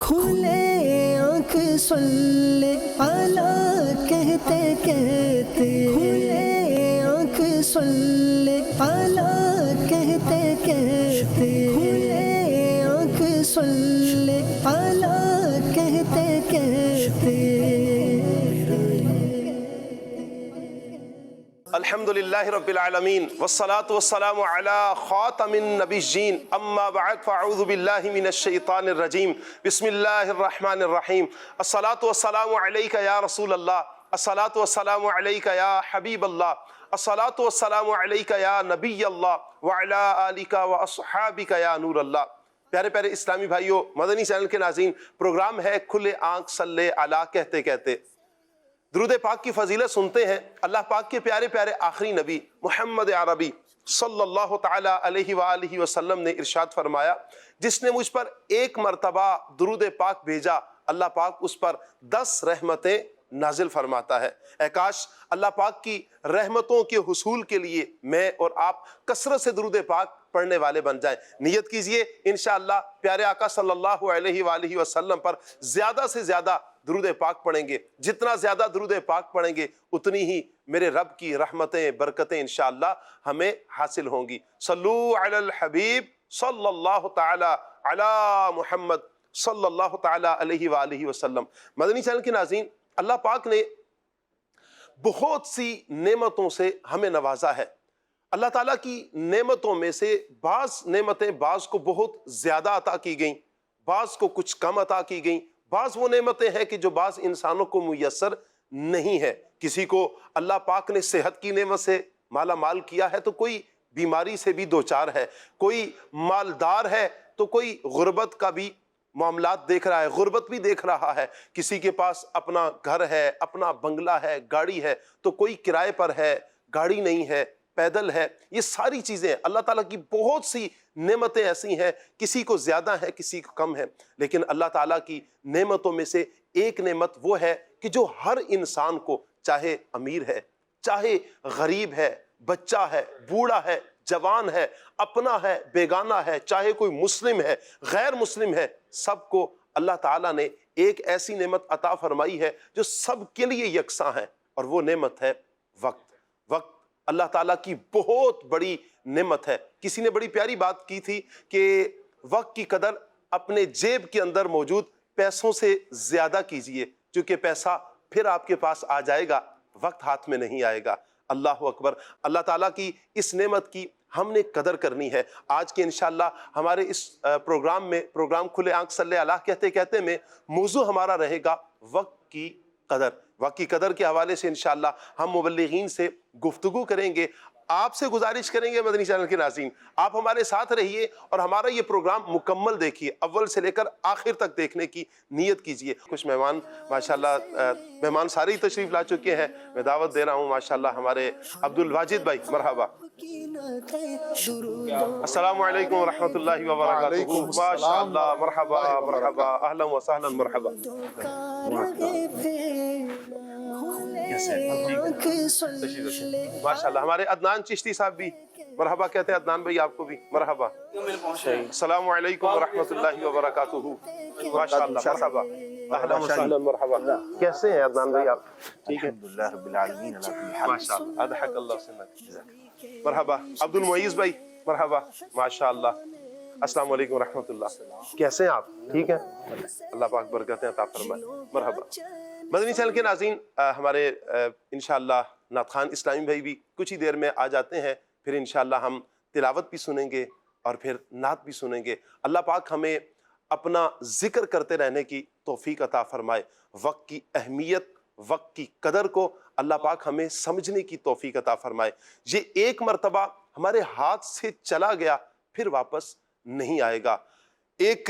کھلے آنکھ صلی اعلیٰ کہتے کہتے، کھلے آنکھ صلی اعلیٰ کہتے کہتے، کھلے آنکھ صلی اعلیٰ کہتے کہتے۔ الحمدللہ رب العالمین والصلاة والسلام علی خاتم النبیین اما بعد فاعوذ باللہ من الشیطان الرجیم بسم اللہ الرحمن الرحیم الصلاة والسلام علیک یا رسول اللہ، الصلاة والسلام علیک یا حبیب اللہ، الصلاة والسلام علیک یا نبی اللہ وعلی آلک واصحابک یا نور اللہ۔ پیارے پیارے اسلامی بھائیوں، مدنی چینل کے ناظرین، پروگرام ہے کھلے آنکھ صلی اعلیٰ کہتے کہتے۔ درود پاک کی فضیلت سنتے ہیں اللہ پاک کے پیارے پیارے آخری نبی محمد عربی صلی اللہ تعالی علیہ وآلہ وسلم نے ارشاد فرمایا، جس نے مجھ پر ایک مرتبہ درود پاک بھیجا اللہ پاک اس پر 10 رحمتیں نازل فرماتا ہے۔ اے کاش اللہ پاک کی رحمتوں کے حصول کے لیے میں اور آپ کثرت سے درود پاک پڑھنے والے بن جائیں۔ نیت کیجئے انشاءاللہ پیارے آقا صلی اللہ علیہ وآلہ وسلم پر زیادہ سے زیادہ درود پاک پڑھیں گے۔ جتنا زیادہ درود پاک پڑھیں گے اتنی ہی میرے رب کی رحمتیں برکتیں انشاءاللہ ہمیں حاصل ہوں گی۔ صلو علی الحبیب صلی اللہ تعالی علی محمد صلی اللہ تعالی علیہ وآلہ وسلم۔ مدنی چینل کے ناظرین، اللہ پاک نے بہت سی نعمتوں سے ہمیں نوازا ہے۔ اللہ تعالیٰ کی نعمتوں میں سے بعض نعمتیں بعض کو بہت زیادہ عطا کی گئیں، بعض کو کچھ کم عطا کی گئیں، بعض وہ نعمتیں ہیں کہ جو بعض انسانوں کو میسر نہیں ہے۔ کسی کو اللہ پاک نے صحت کی نعمت سے مالا مال کیا ہے تو کوئی بیماری سے بھی دوچار ہے، کوئی مالدار ہے تو کوئی غربت کا بھی معاملات دیکھ رہا ہے، غربت بھی دیکھ رہا ہے۔ کسی کے پاس اپنا گھر ہے، اپنا بنگلہ ہے، گاڑی ہے، تو کوئی کرائے پر ہے، گاڑی نہیں ہے، پیدل ہے۔ یہ ساری چیزیں اللہ تعالیٰ کی بہت سی نعمتیں ایسی ہیں، کسی کو زیادہ ہے کسی کو کم ہے، لیکن اللہ تعالیٰ کی نعمتوں میں سے ایک نعمت وہ ہے کہ جو ہر انسان کو، چاہے امیر ہے، چاہے غریب ہے، بچہ ہے، بوڑھا ہے، جوان ہے، اپنا ہے، بیگانہ ہے، چاہے کوئی مسلم ہے، غیر مسلم ہے، سب کو اللہ تعالیٰ نے ایک ایسی نعمت عطا فرمائی ہے جو سب کے لیے یکساں ہے، اور وہ نعمت ہے وقت۔ وقت اللہ تعالیٰ کی بہت بڑی نعمت ہے۔ کسی نے بڑی پیاری بات کی تھی کہ وقت کی قدر اپنے جیب کے اندر موجود پیسوں سے زیادہ کیجئے، کیونکہ پیسہ پھر آپ کے پاس آ جائے گا، وقت ہاتھ میں نہیں آئے گا۔ اللہ اکبر۔ اللہ تعالیٰ کی اس نعمت کی ہم نے قدر کرنی ہے۔ آج کے انشاءاللہ ہمارے اس پروگرام میں، پروگرام کھلے آنکھ صلی اعلیٰ کہتے کہتے میں، موضوع ہمارا رہے گا وقت کی قدر۔ وقت کی قدر کے حوالے سے انشاءاللہ ہم مبلغین سے گفتگو کریں گے۔ آپ سے گزارش کریں گے مدنی چینل کے ناظرین، آپ ہمارے ساتھ رہیے اور ہمارا یہ پروگرام مکمل دیکھیے، اول سے لے کر آخر تک دیکھنے کی نیت کیجئے۔ کچھ مہمان ماشاءاللہ، مہمان سارے ہی تشریف لا چکے ہیں، میں دعوت دے رہا ہوں ماشاءاللہ ہمارے عبدالواجد بھائی، مرحبا۔ السلام علیکم ورحمۃ اللہ وبرکاتہ۔ ماشاءاللہ، مرحبا مرحبا، اہلا وسہلا، مرحبا۔ ماشاءاللہ ہمارے عدنان چشتی صاحب بھی مرحبا کہتے ہیں۔ عدنان بھائی آپ کو بھی مرحبا۔ السلام علیکم ورحمۃ اللہ وبرکاتہ۔ ماشاءاللہ، مرحبا، اہلا وسہلا، مرحبا۔ کیسے ہیں عدنان بھائی آپ؟ ٹھیک ہے، الحمدللہ رب العالمین، ماشاءاللہ، اضحک اللہ سنک۔ مرحبا عبد المعیز بھائی، مرحبا، ماشاءاللہ۔ السلام علیکم ورحمۃ اللہ، کیسے ہیں آپ؟ ٹھیک ہے، اللہ پاک برکتیں عطا فرمائے، مرحبا۔ مدنی چینل کے ناظرین، ہمارے انشاءاللہ نعت خوان اسلامی بھائی بھی کچھ ہی دیر میں آ جاتے ہیں، پھر انشاءاللہ ہم تلاوت بھی سنیں گے اور پھر نعت بھی سنیں گے۔ اللہ پاک ہمیں اپنا ذکر کرتے رہنے کی توفیق عطا فرمائے۔ وقت کی اہمیت، وقت کی قدر کو اللہ پاک ہمیں سمجھنے کی توفیق عطا فرمائے۔ یہ ایک مرتبہ ہمارے ہاتھ سے چلا گیا پھر واپس نہیں آئے گا۔ ایک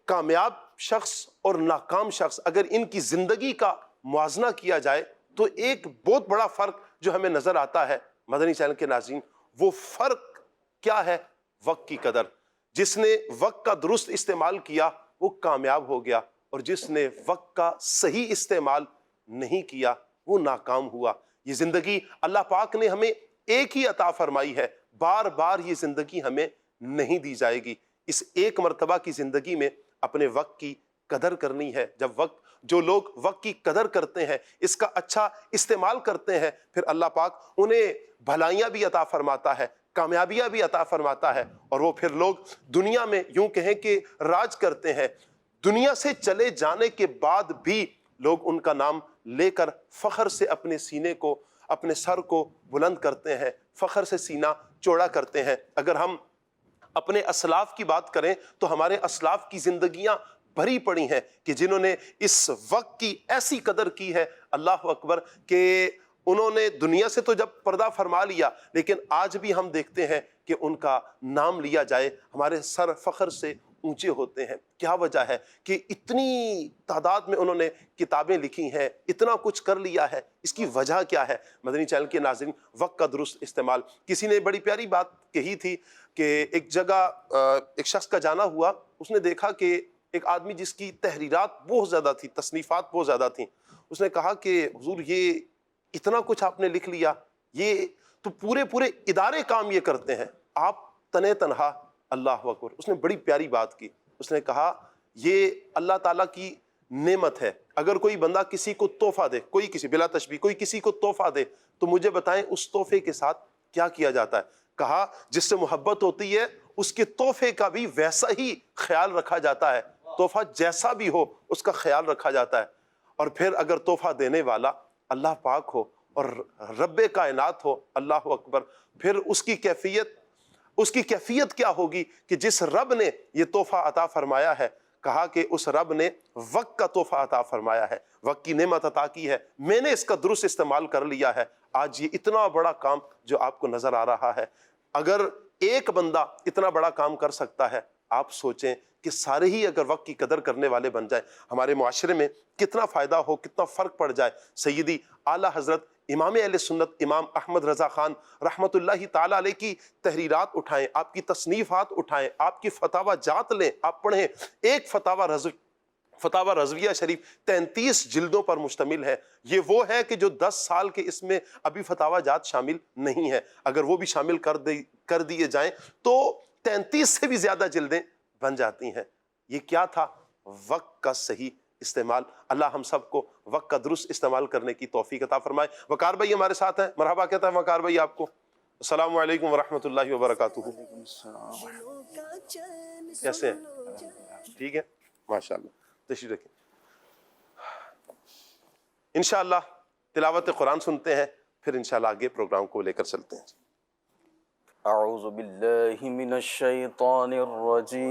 کامیاب شخص اور ناکام شخص اگر ان کی زندگی کا موازنہ کیا جائے تو ایک بہت بڑا فرق جو ہمیں نظر آتا ہے مدنی چینل کے ناظرین، وہ فرق کیا ہے؟ وقت کی قدر۔ جس نے وقت کا درست استعمال کیا وہ کامیاب ہو گیا، اور جس نے وقت کا صحیح استعمال نہیں کیا وہ ناکام ہوا۔ یہ زندگی اللہ پاک نے ہمیں ایک ہی عطا فرمائی ہے، بار بار یہ زندگی ہمیں نہیں دی جائے گی۔ اس ایک مرتبہ کی زندگی میں اپنے وقت کی قدر کرنی ہے. جب جو لوگ وقت کی قدر کرتے ہیں، اس کا اچھا استعمال کرتے ہیں، پھر اللہ پاک انہیں بھلائیاں بھی عطا فرماتا ہے، کامیابیاں بھی عطا فرماتا ہے، اور وہ پھر لوگ دنیا میں یوں کہیں کہ راج کرتے ہیں. دنیا سے چلے جانے کے بعد بھی لوگ ان کا نام لے کر فخر سے اپنے سینے کو، اپنے سر کو بلند کرتے ہیں، فخر سے سینہ چوڑا کرتے ہیں. اگر ہم اپنے اسلاف کی بات کریں تو ہمارے اسلاف کی زندگیاں بھری پڑی ہیں کہ جنہوں نے اس وقت کی ایسی قدر کی ہے، اللہ اکبر، کہ انہوں نے دنیا سے تو جب پردہ فرما لیا، لیکن آج بھی ہم دیکھتے ہیں کہ ان کا نام لیا جائے ہمارے سر فخر سے اونچے ہوتے ہیں. کیا وجہ ہے کہ اتنی تعداد میں انہوں نے کتابیں لکھی ہیں، اتنا کچھ کر لیا ہے؟ اس کی وجہ کیا ہے؟ مدنی چینل کے ناظرین، وقت کا درست استعمال. کسی نے بڑی پیاری بات کہی تھی کہ ایک جگہ ایک شخص کا جانا ہوا، اس نے دیکھا کہ ایک آدمی جس کی تحریرات بہت زیادہ تھی، تصنیفات بہت زیادہ تھیں. اس نے کہا کہ حضور یہ اتنا کچھ آپ نے لکھ لیا، یہ تو پورے ادارے کام یہ کرتے ہیں، آپ تنے تنہا. اللہ اکبر. اس نے بڑی پیاری بات کی. اس نے کہا یہ اللہ تعالیٰ کی نعمت ہے. اگر کوئی بندہ کسی کو تحفہ دے، کوئی کسی بلا تشبیہ کوئی کسی کو تحفہ دے، تو مجھے بتائیں اس تحفے کے ساتھ کیا کیا جاتا ہے؟ کہا جس سے محبت ہوتی ہے اس کے تحفے کا بھی ویسا ہی خیال رکھا جاتا ہے، تحفہ جیسا بھی ہو اس کا خیال رکھا جاتا ہے. اور پھر اگر تحفہ دینے والا اللہ پاک ہو اور رب کائنات ہو، اللہ اکبر، پھر اس کی کیفیت کیا ہوگی کہ جس رب نے یہ تحفہ عطا فرمایا ہے. کہا کہ اس رب نے وقت کا تحفہ عطا فرمایا ہے، وقت کی نعمت عطا کی ہے، میں نے اس کا درست استعمال کر لیا ہے. آج یہ اتنا بڑا کام جو آپ کو نظر آ رہا ہے، اگر ایک بندہ اتنا بڑا کام کر سکتا ہے، آپ سوچیں کہ سارے ہی اگر وقت کی قدر کرنے والے بن جائیں، ہمارے معاشرے میں کتنا فائدہ ہو، کتنا فرق پڑ جائے. سیدی اعلیٰ حضرت امام اہل سنت امام احمد رضا خان رحمۃ اللہ تعالیٰ علیہ کی تحریرات اٹھائیں، آپ کی تصنیفات اٹھائیں، آپ کی فتاوی جات لیں، آپ پڑھیں. ایک فتاوی رضویہ شریف 33 جلدوں پر مشتمل ہے. یہ وہ ہے کہ جو 10 سال کے اس میں ابھی فتاوی جات شامل نہیں ہے. اگر وہ بھی شامل کر دیے جائیں تو 33 سے بھی زیادہ جلدیں بن جاتی ہیں. یہ کیا تھا؟ وقت کا صحیح استعمال. اللہ ہم سب کو وقت کا درست استعمال کرنے کی توفیق عطا فرمائے. وقار بھائی ہمارے ساتھ ہیں، مرحبا کہتا ہے وقار بھائی آپ کو. السلام علیکم ورحمۃ اللہ وبرکاتہ. کیسے ہیں؟ ٹھیک ہے، ماشاء اللہ. تشریف رکھیں. انشاءاللہ تلاوت قرآن سنتے ہیں، پھر انشاءاللہ آگے پروگرام کو لے کر چلتے ہیں. اعوذ باللہ من الشیطان الرجیم.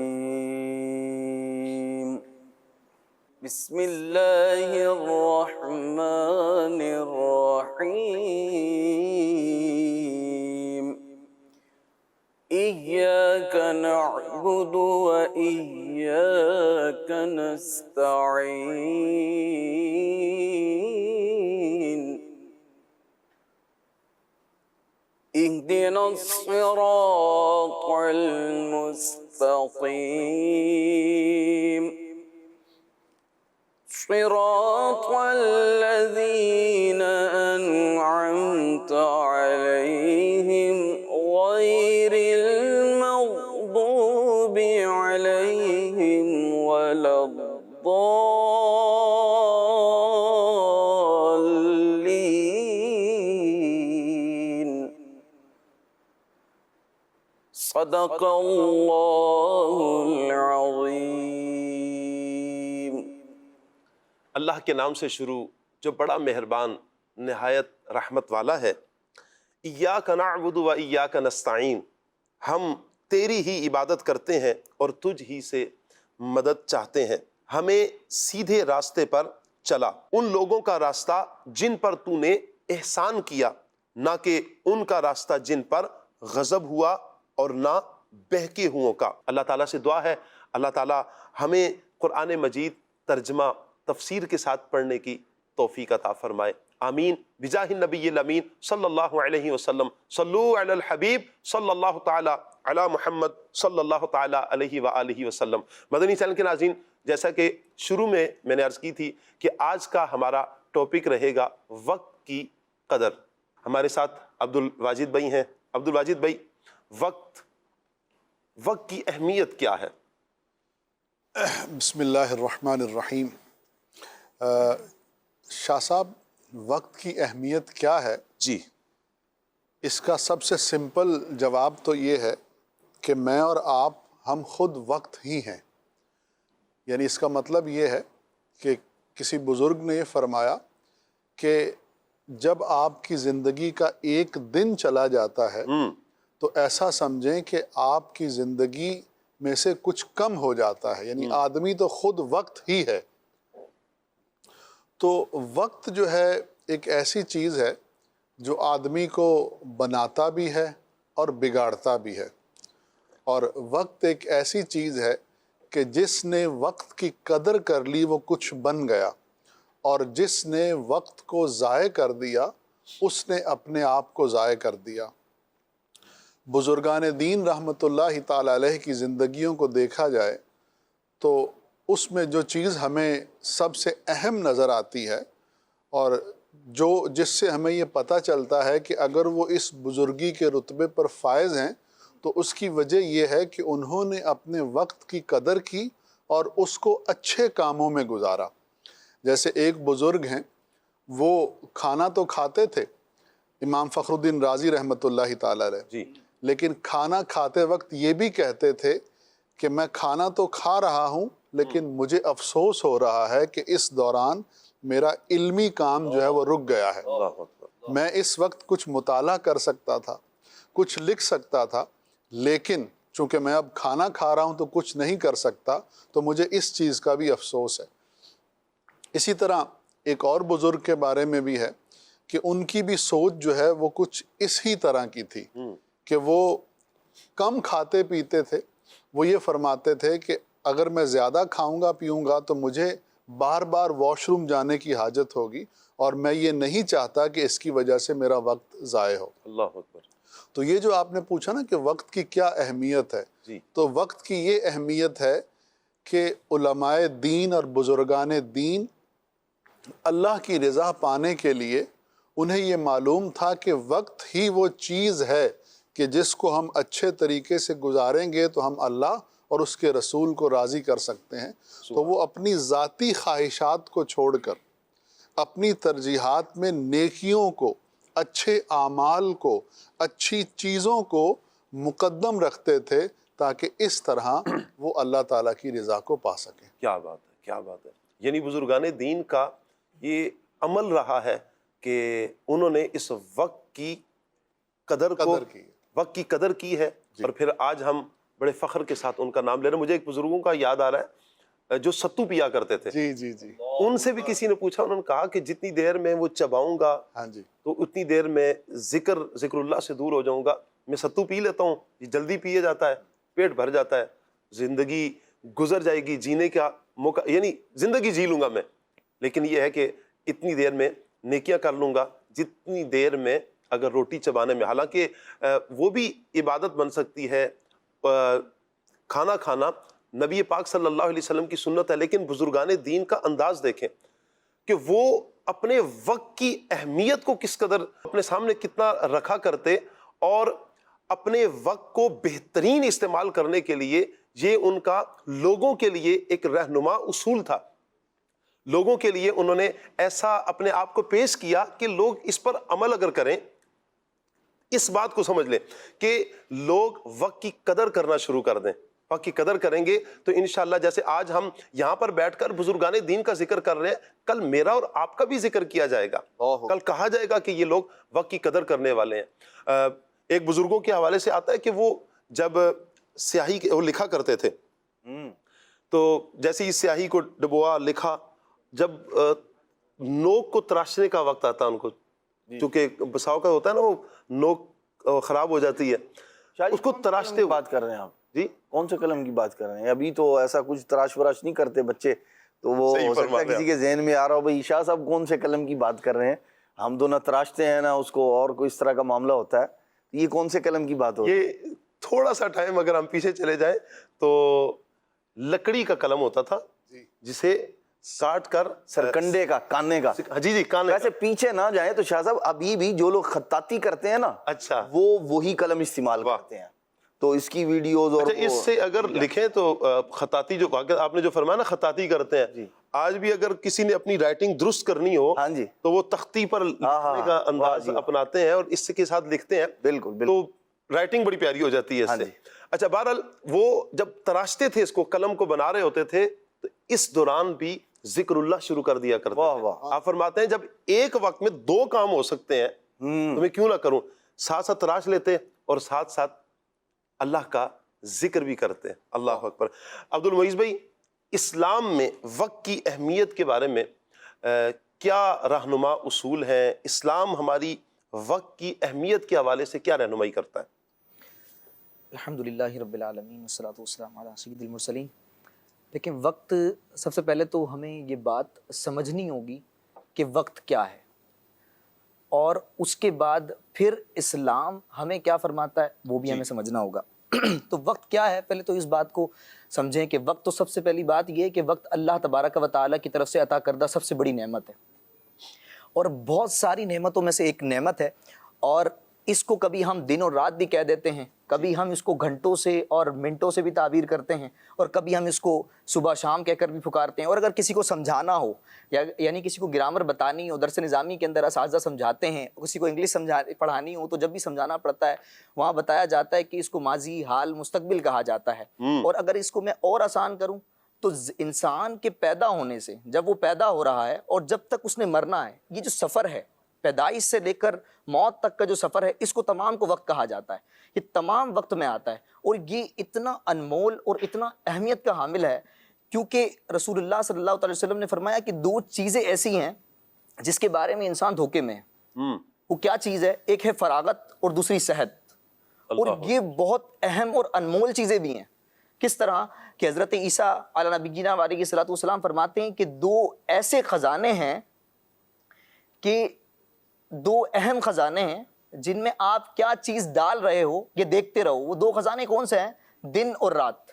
بسم اللہ الرحمن الرحیم. ایاک نعبد و ایاک نستعین. اهدنا الصراط المستقيم صراط الذين أنعمت عليهم غير المغضوب عليهم ولا الضالين. صدق اللہ العظیم. اللہ کے نام سے شروع جو بڑا مہربان نہایت رحمت والا ہے. ایاک نعبد و ایاک نستعین. ہم تیری ہی عبادت کرتے ہیں اور تجھ ہی سے مدد چاہتے ہیں. ہمیں سیدھے راستے پر چلا، ان لوگوں کا راستہ جن پر تو نے احسان کیا، نہ کہ ان کا راستہ جن پر غضب ہوا اور نہ بہکے ہوں کا. اللہ تعالیٰ سے دعا ہے اللہ تعالیٰ ہمیں قرآن مجید ترجمہ تفسیر کے ساتھ پڑھنے کی توفیق عطا فرمائے. آمین بجاہ النبی الامین صلی اللہ علیہ وسلم. صلو علی الحبیب صلی اللہ تعالی علی محمد صلی اللہ تعالی علیہ وآلہ وسلم. مدنی چینل کے ناظرین، جیسا کہ شروع میں نے عرض کی تھی کہ آج کا ہمارا ٹاپک رہے گا وقت کی قدر. ہمارے ساتھ عبد الواجد بھائی ہیں. عبد الواجد بھائی، وقت کی اہمیت کیا ہے؟ بسم اللہ الرحمن الرحیم۔ شاہ صاحب، وقت کی اہمیت کیا ہے؟ جی اس کا سب سے سمپل جواب تو یہ ہے کہ میں اور آپ ہم خود وقت ہی ہیں۔ یعنی اس کا مطلب یہ ہے کہ کسی بزرگ نے یہ فرمایا کہ جب آپ کی زندگی کا ایک دن چلا جاتا ہے تو ایسا سمجھیں کہ آپ کی زندگی میں سے کچھ کم ہو جاتا ہے، یعنی آدمی تو خود وقت ہی ہے۔ تو وقت جو ہے ایک ایسی چیز ہے جو آدمی کو بناتا بھی ہے اور بگاڑتا بھی ہے، اور وقت ایک ایسی چیز ہے کہ جس نے وقت کی قدر کر لی وہ کچھ بن گیا، اور جس نے وقت کو ضائع کر دیا اس نے اپنے آپ کو ضائع کر دیا۔ بزرگان دین رحمۃ اللہ تعالی علیہ کی زندگیوں کو دیکھا جائے تو اس میں جو چیز ہمیں سب سے اہم نظر آتی ہے، اور جس سے ہمیں یہ پتہ چلتا ہے کہ اگر وہ اس بزرگی کے رتبے پر فائز ہیں، تو اس کی وجہ یہ ہے کہ انہوں نے اپنے وقت کی قدر کی اور اس کو اچھے کاموں میں گزارا۔ جیسے ایک بزرگ ہیں، وہ کھانا تو کھاتے تھے، امام فخر الدین رازی رحمۃ اللہ تعالی علیہ، جی لیکن کھانا کھاتے وقت یہ بھی کہتے تھے کہ میں کھانا تو کھا رہا ہوں لیکن مجھے افسوس ہو رہا ہے کہ اس دوران میرا علمی کام جو ہے وہ رک گیا ہے۔ اللہ اکبر۔ میں اس وقت کچھ مطالعہ کر سکتا تھا، کچھ لکھ سکتا تھا، لیکن چونکہ میں اب کھانا کھا رہا ہوں تو کچھ نہیں کر سکتا، تو مجھے اس چیز کا بھی افسوس ہے۔ اسی طرح ایک اور بزرگ کے بارے میں بھی ہے کہ ان کی بھی سوچ جو ہے وہ کچھ اسی طرح کی تھی کہ وہ کم کھاتے پیتے تھے۔ وہ یہ فرماتے تھے کہ اگر میں زیادہ کھاؤں گا پیوں گا تو مجھے بار بار واش روم جانے کی حاجت ہوگی، اور میں یہ نہیں چاہتا کہ اس کی وجہ سے میرا وقت ضائع ہو۔ اللہ اکبر۔ تو یہ جو آپ نے پوچھا نا کہ وقت کی کیا اہمیت ہے، جی تو وقت کی یہ اہمیت ہے کہ علماء دین اور بزرگان دین اللہ کی رضا پانے کے لیے انہیں یہ معلوم تھا کہ وقت ہی وہ چیز ہے کہ جس کو ہم اچھے طریقے سے گزاریں گے تو ہم اللہ اور اس کے رسول کو راضی کر سکتے ہیں۔ تو وہ اپنی ذاتی خواہشات کو چھوڑ کر اپنی ترجیحات میں نیکیوں کو، اچھے اعمال کو، اچھی چیزوں کو مقدم رکھتے تھے تاکہ اس طرح وہ اللہ تعالیٰ کی رضا کو پا سکیں۔ کیا بات ہے، کیا بات ہے۔ یعنی بزرگان دین کا یہ عمل رہا ہے کہ انہوں نے اس وقت کی قدر وقت کی قدر کی ہے، اور پھر آج ہم بڑے فخر کے ساتھ ان کا نام لے رہے ہیں۔ مجھے ایک بزرگوں کا یاد آ رہا ہے جو ستو پیا کرتے تھے۔ جی جی جی، ان سے بھی کسی نے پوچھا، انہوں نے کہا کہ جتنی دیر میں وہ چباؤں گا ہاں جی، تو اتنی دیر میں ذکر اللہ سے دور ہو جاؤں گا۔ میں ستو پی لیتا ہوں، یہ جلدی پیے جاتا ہے، پیٹ بھر جاتا ہے، زندگی گزر جائے گی، جینے کا موقع، یعنی زندگی جی لوں گا میں، لیکن یہ ہے کہ اتنی دیر میں نیکیاں کر لوں گا جتنی دیر میں اگر روٹی چبانے میں، حالانکہ وہ بھی عبادت بن سکتی ہے، کھانا کھانا نبی پاک صلی اللہ علیہ وسلم کی سنت ہے، لیکن بزرگان دین کا انداز دیکھیں کہ وہ اپنے وقت کی اہمیت کو کس قدر اپنے سامنے کتنا رکھا کرتے، اور اپنے وقت کو بہترین استعمال کرنے کے لیے یہ ان کا لوگوں کے لیے ایک رہنما اصول تھا۔ لوگوں کے لیے انہوں نے ایسا اپنے آپ کو پیش کیا کہ لوگ اس پر عمل اگر کریں، اس بات کو سمجھ لیں کہ لوگ وقت کی قدر کرنا شروع کر دیں، وقت کی قدر کریں گے تو انشاءاللہ جیسے آج ہم یہاں پر بیٹھ کر بزرگان دین کا ذکر کر رہے ہیں، کل میرا اور آپ کا بھی ذکر کیا جائے گا، کل کہا جائے گا کہ یہ لوگ وقت کی قدر کرنے والے ہیں۔ ایک بزرگوں کے حوالے سے آتا ہے کہ وہ جب سیاہی وہ لکھا کرتے تھے تو جیسے ہی سیاہی کو ڈبوا لکھا، جب نوک کو تراشنے کا وقت آتا ان کو، چونکہ بساؤ کا ہوتا ہے نا وہ نوک خراب ہو جاتی ہے، اس کو تراشتے ہوئے بات کر رہے ہیں آپ؟ جی کون سے قلم کی بات کر رہے ہیں؟ ابھی تو ایسا کچھ تراش وراش نہیں کرتے بچے، تو وہ ہو سکتا ہے کسی کے ذہن میں آ رہا ہو بھائی شاہ صاحب کون سے قلم کی بات کر رہے ہیں، ہم تو نہ تراشتے ہیں نہ اس کو، اور کوئی اس طرح کا معاملہ ہوتا ہے، یہ کون سے قلم کی بات ہوتی ہے؟ یہ تھوڑا سا ٹائم اگر ہم پیچھے چلے جائیں تو لکڑی کا قلم ہوتا تھا جسے کاٹ کر سرکنڈے کا، کانے کا، جی جی کانے کا۔ ویسے پیچھے نہ جائیں تو شاہ صاحب ابھی بھی جو لوگ خطاطی کرتے ہیں نا، اچھا، وہ وہی قلم استعمال کرتے ہیں، تو اس کی ویڈیوز اور اس سے اگر لکھیں تو خطاطی جو آپ نے جو فرمایا نا خطاطی کرتے ہیں، آج بھی اگر کسی نے اپنی رائٹنگ درست کرنی ہو تو وہ تختی پر لکھنے کا انداز اپناتے ہیں اور اس کے ساتھ لکھتے ہیں، بالکل تو رائٹنگ بڑی پیاری ہو جاتی ہے اس سے۔ اچھا بہرحال وہ جب تراشتے تھے اس کو، قلم کو بنا رہے ہوتے تھے، تو اس دوران بھی ذکر اللہ شروع کر دیا کرتے ہیں۔ آپ فرماتے ہیں جب ایک وقت میں 2 کام ہو سکتے ہیں تو میں کیوں نہ کروں، ساتھ ساتھ تراش لیتے اور ساتھ ساتھ اللہ کا ذکر بھی کرتے ہیں۔ اللہ اکبر۔ عبد المعیز بھائی، اسلام میں وقت کی اہمیت کے بارے میں کیا رہنما اصول ہیں؟ اسلام ہماری وقت کی اہمیت کے حوالے سے کیا رہنمائی کرتا ہے؟ الحمدللہ رب العالمین والصلاۃ والسلام علی سید المرسلین۔ لیکن وقت، سب سے پہلے تو ہمیں یہ بات سمجھنی ہوگی کہ وقت کیا ہے، اور اس کے بعد پھر اسلام ہمیں کیا فرماتا ہے وہ بھی ہمیں سمجھنا ہوگا۔ تو وقت کیا ہے، پہلے تو اس بات کو سمجھیں کہ وقت، تو سب سے پہلی بات یہ ہے کہ وقت اللہ تبارک و تعالیٰ کی طرف سے عطا کردہ سب سے بڑی نعمت ہے، اور بہت ساری نعمتوں میں سے ایک نعمت ہے، اور اس کو کبھی ہم دن اور رات بھی کہہ دیتے ہیں، کبھی ہم اس کو گھنٹوں سے اور منٹوں سے بھی تعبیر کرتے ہیں، اور کبھی ہم اس کو صبح شام کہہ کر بھی پکارتے ہیں۔ اور اگر کسی کو سمجھانا ہو، یعنی کسی کو گرامر بتانی ہو، درس نظامی کے اندر اساتذہ سمجھاتے ہیں، کسی کو انگلش پڑھانی ہو تو جب بھی سمجھانا پڑتا ہے وہاں بتایا جاتا ہے کہ اس کو ماضی، حال، مستقبل کہا جاتا ہے۔ اور اگر اس کو میں اور آسان کروں تو انسان کے پیدا ہونے سے، جب وہ پیدا ہو رہا ہے اور جب تک اس نے مرنا ہے، یہ جو سفر ہے پیدائش سے لے کر موت تک کا جو سفر ہے، اس کو تمام کو وقت کہا جاتا ہے۔ یہ تمام وقت میں آتا ہے، اور یہ اتنا انمول اور اتنا اہمیت کا حامل ہے، کیونکہ رسول اللہ صلی اللہ علیہ وسلم نے فرمایا کہ 2 چیزیں ایسی ہیں جس کے بارے میں انسان دھوکے میں ہے۔ وہ کیا چیز ہے؟ ایک ہے فراغت اور دوسری صحت، اور یہ بہت اہم اور انمول چیزیں بھی ہیں۔ کس طرح کہ حضرت عیسیٰ علیہ نبینا علیہ الصلوۃ والسلام فرماتے ہیں کہ 2 ایسے خزانے ہیں، کہ 2 اہم خزانے ہیں جن میں آپ کیا چیز ڈال رہے ہو یہ دیکھتے رہو۔ وہ 2 خزانے کون سے ہیں؟ دن اور رات۔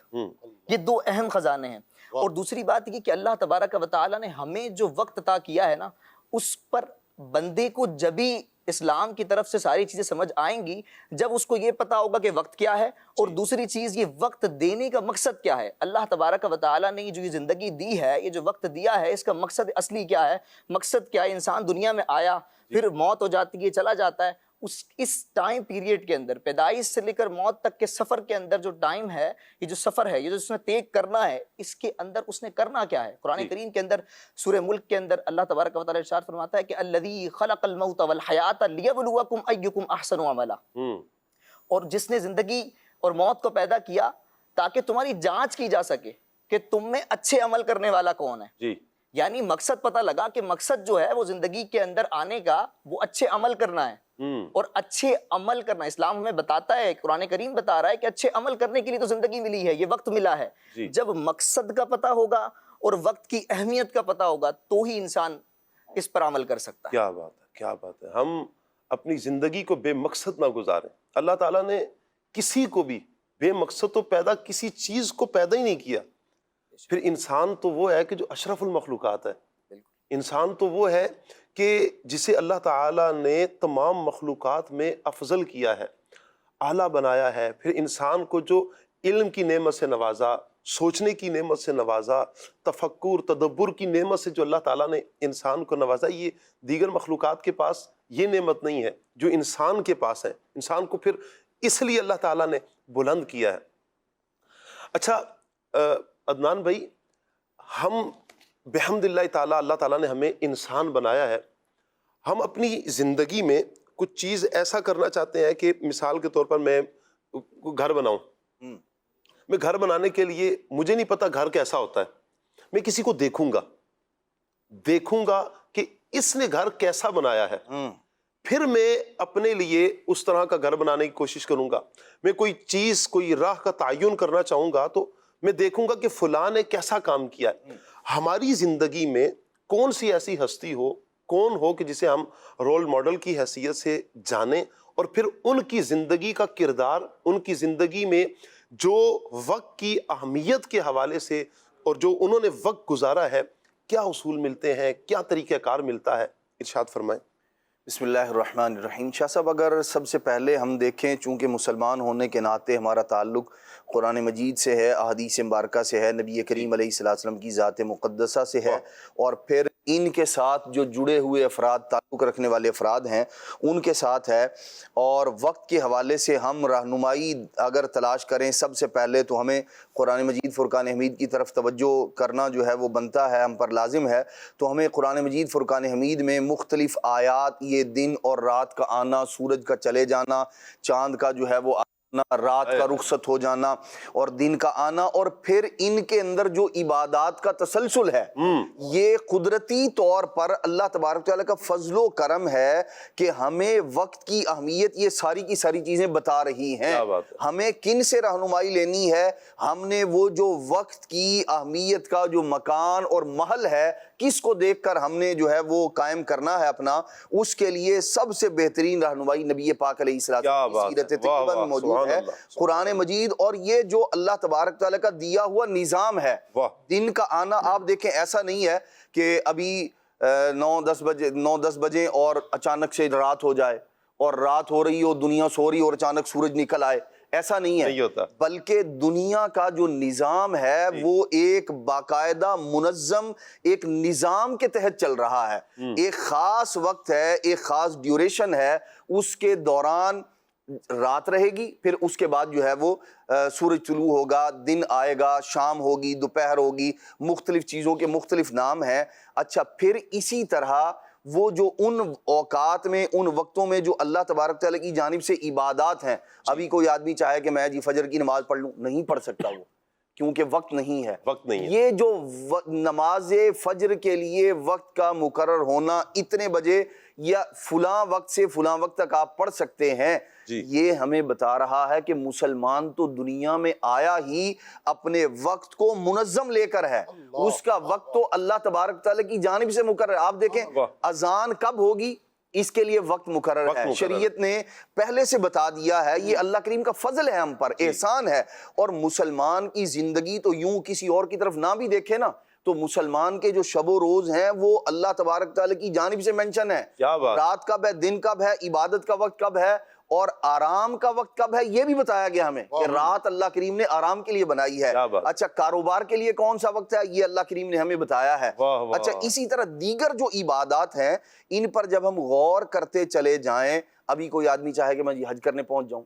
یہ 2 اہم خزانے ہیں۔ اور دوسری بات یہ کہ اللہ تبارک و تعالیٰ نے ہمیں جو وقت عطا کیا ہے نا، اس پر بندے کو جبھی اسلام کی طرف سے ساری چیزیں سمجھ آئیں گی جب اس کو یہ پتا ہوگا کہ وقت کیا ہے، اور دوسری چیز یہ وقت دینے کا مقصد کیا ہے۔ اللہ تبارک و تعالیٰ نے جو یہ زندگی دی ہے، یہ جو وقت دیا ہے، اس کا مقصد اصلی کیا ہے؟ مقصد کیا ہے؟ انسان دنیا میں آیا، پھر موت ہو جاتی ہے، چلا جاتا ہے، اس ٹائم پیریڈ کے اندر، پیدائش سے لے کر موت تک کے سفر کے اندر جو ٹائم ہے، یہ جو سفر ہے، یہ جو اس نے طے کرنا ہے، اس کے اندر اس نے کرنا کیا ہے؟ قرآن کریم کے اندر سورہ ملک کے اندر اللہ تبارک و تعالیٰ ارشاد فرماتا ہے کہ الذی خلق الموت والحیات لیبلوکم ایکم احسن عملا، اور جس نے زندگی اور موت کو پیدا کیا تاکہ تمہاری جانچ کی جا سکے کہ تم میں اچھے عمل کرنے والا کون ہے۔ یعنی مقصد پتہ لگا کہ مقصد جو ہے وہ زندگی کے اندر آنے کا وہ اچھے عمل کرنا ہے، اور اچھے عمل کرنا اسلام ہمیں بتاتا ہے، قرآن کریم بتا رہا ہے کہ اچھے عمل کرنے کے لیے تو زندگی ملی ہے، یہ وقت ملا ہے۔ جب مقصد کا پتہ ہوگا اور وقت کی اہمیت کا پتہ ہوگا تو ہی انسان اس پر عمل کر سکتا ہے۔ کیا بات ہے، کیا بات ہے۔ ہم اپنی زندگی کو بے مقصد نہ گزاریں۔ اللہ تعالیٰ نے کسی کو بھی بے مقصد تو پیدا، کسی چیز کو پیدا ہی نہیں کیا۔ پھر انسان تو وہ ہے کہ جو اشرف المخلوقات ہے، انسان تو وہ ہے کہ جسے اللہ تعالیٰ نے تمام مخلوقات میں افضل کیا ہے، اعلیٰ بنایا ہے۔ پھر انسان کو جو علم کی نعمت سے نوازا، سوچنے کی نعمت سے نوازا، تفکر، تدبر کی نعمت سے جو اللہ تعالیٰ نے انسان کو نوازا، یہ دیگر مخلوقات کے پاس یہ نعمت نہیں ہے جو انسان کے پاس ہے۔ انسان کو پھر اس لیے اللہ تعالیٰ نے بلند کیا ہے۔ اچھا عدنان بھائی، ہم بحمد اللہ تعالیٰ، اللہ تعالیٰ نے ہمیں انسان بنایا ہے، ہم اپنی زندگی میں کچھ چیز ایسا کرنا چاہتے ہیں کہ مثال کے طور پر میں گھر بناؤں، میں گھر بنانے کے لیے مجھے نہیں پتا گھر کیسا ہوتا ہے، میں کسی کو دیکھوں گا کہ اس نے گھر کیسا بنایا ہے، پھر میں اپنے لیے اس طرح کا گھر بنانے کی کوشش کروں گا۔ میں کوئی چیز، کوئی راہ کا تعین کرنا چاہوں گا تو میں دیکھوں گا کہ فلاں نے کیسا کام کیا ہے۔ ہماری زندگی میں کون سی ایسی ہستی ہو، کون ہو کہ جسے ہم رول ماڈل کی حیثیت سے جانیں، اور پھر ان کی زندگی کا کردار، ان کی زندگی میں جو وقت کی اہمیت کے حوالے سے اور جو انہوں نے وقت گزارا ہے، کیا اصول ملتے ہیں، کیا طریقہ کار ملتا ہے، ارشاد فرمائیں۔ بسم اللہ الرحمن الرحیم۔ شاہ صاحب، اگر سب سے پہلے ہم دیکھیں، چونکہ مسلمان ہونے کے ناطے ہمارا تعلق قرآن مجید سے ہے، احادیث مبارکہ سے ہے، نبی کریم علیہ السلام کی ذات مقدسہ سے ہے، اور پھر ان کے ساتھ جو جڑے ہوئے افراد، تعلق رکھنے والے افراد ہیں ان کے ساتھ ہے، اور وقت کے حوالے سے ہم رہنمائی اگر تلاش کریں، سب سے پہلے تو ہمیں قرآن مجید فرقان حمید کی طرف توجہ کرنا جو ہے وہ بنتا ہے، ہم پر لازم ہے۔ تو ہمیں قرآن مجید فرقان حمید میں مختلف آیات، یہ دن اور رات کا آنا، سورج کا چلے جانا، چاند کا جو ہے وہ آنا، رات کا رخصت ہو جانا اور دن کا آنا، اور پھر ان کے اندر جو عبادات کا تسلسل ہے، یہ قدرتی طور پر اللہ تبارک تعالیٰ کا فضل و کرم ہے کہ ہمیں وقت کی اہمیت یہ ساری کی ساری چیزیں بتا رہی ہیں۔ ہمیں کن سے رہنمائی لینی ہے؟ ہم نے وہ جو وقت کی اہمیت کا جو مکان اور محل ہے، کس کو دیکھ کر ہم نے جو ہے وہ قائم کرنا ہے اپنا، اس کے لیے سب سے بہترین رہنمائی نبی پاک علیہ السلام کی سیرت طیبہ میں موجود ہے، قرآن مجید، اور یہ جو اللہ تبارک تعالیٰ کا دیا ہوا نظام ہے۔ دن کا آنا آپ دیکھیں، ایسا نہیں ہے کہ ابھی 9-10 بجے اور اچانک سے رات ہو جائے، اور رات ہو رہی ہو، دنیا سو رہی اور اچانک سورج نکل آئے، ایسا نہیں ہے، بلکہ دنیا کا جو نظام ہے وہ ایک باقاعدہ منظم ایک نظام کے تحت چل رہا ہے۔ ایک خاص وقت ہے، ایک خاص ڈیوریشن ہے، اس کے دوران رات رہے گی، پھر اس کے بعد جو ہے وہ سورج طلوع ہوگا، دن آئے گا، شام ہوگی، دوپہر ہوگی، مختلف چیزوں کے مختلف نام ہیں۔ اچھا، پھر اسی طرح وہ جو ان اوقات میں، ان وقتوں میں جو اللہ تبارک تعالیٰ کی جانب سے عبادات ہیں، ابھی کوئی آدمی چاہے کہ میں فجر کی نماز پڑھ لوں، نہیں پڑھ سکتا وہ، کیونکہ وقت نہیں ہے۔ یہ جو نماز فجر کے لیے وقت کا مقرر ہونا، اتنے بجے یا فلاں وقت سے فلاں وقت تک آپ پڑھ سکتے ہیں، یہ ہمیں بتا رہا ہے کہ مسلمان تو دنیا میں آیا ہی اپنے وقت کو منظم لے کر ہے۔ اس کا وقت تو اللہ تبارک تعالیٰ کی جانب سے مقرر ہے۔ آپ دیکھیں اذان کب ہوگی، اس کے لیے وقت مقرر ہے، شریعت نے پہلے سے بتا دیا ہے۔ یہ اللہ کریم کا فضل ہے ہم پر، احسان ہے۔ اور مسلمان کی زندگی تو یوں کسی اور کی طرف نہ بھی دیکھے نا، تو مسلمان کے جو شب و روز ہیں وہ اللہ تبارک تعالیٰ کی جانب سے منشن ہے۔ رات کب ہے، دن کب ہے، عبادت کا وقت کب ہے، اور آرام کا وقت کب ہے، یہ بھی بتایا گیا ہمیں کہ رات اللہ کریم نے آرام کے لیے بنائی ہے۔ اچھا، کاروبار کے لیے کون سا وقت ہے، یہ اللہ کریم نے ہمیں بتایا ہے۔ اچھا، اسی طرح دیگر جو عبادات ہیں، ان پر جب ہم غور کرتے چلے جائیں، ابھی کوئی آدمی چاہے کہ میں حج کرنے پہنچ جاؤں،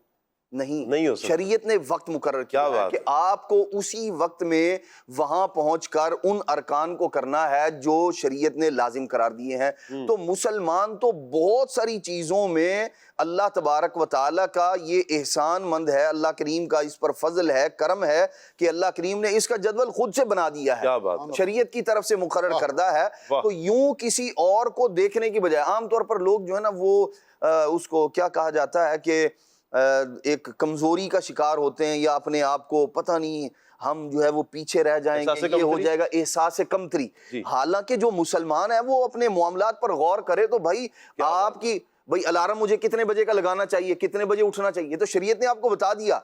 نہیں، شریعت نے وقت مقرر کیا ہے کہ آپ کو اسی وقت میں وہاں پہنچ کر ان ارکان کو کرنا ہے جو شریعت نے لازم قرار دیے ہیں۔ تو مسلمان تو بہت ساری چیزوں میں اللہ تبارک و تعالیٰ کا یہ احسان مند ہے، اللہ کریم کا اس پر فضل ہے، کرم ہے کہ اللہ کریم نے اس کا جدول خود سے بنا دیا ہے، شریعت کی طرف سے مقرر کردہ ہے۔ تو یوں کسی اور کو دیکھنے کی بجائے، عام طور پر لوگ جو ہے نا وہ اس کو کیا کہا جاتا ہے کہ ایک کمزوری کا شکار ہوتے ہیں، یا اپنے آپ کو پتہ نہیں ہم جو ہے وہ پیچھے رہ جائیں گے، یہ ہو جائے گا، احساس کمتری۔ حالانکہ جو مسلمان ہے وہ اپنے معاملات پر غور کرے تو بھائی آپ کی الارم مجھے کتنے بجے کا لگانا چاہیے، کتنے بجے اٹھنا چاہیے، تو شریعت نے آپ کو بتا دیا،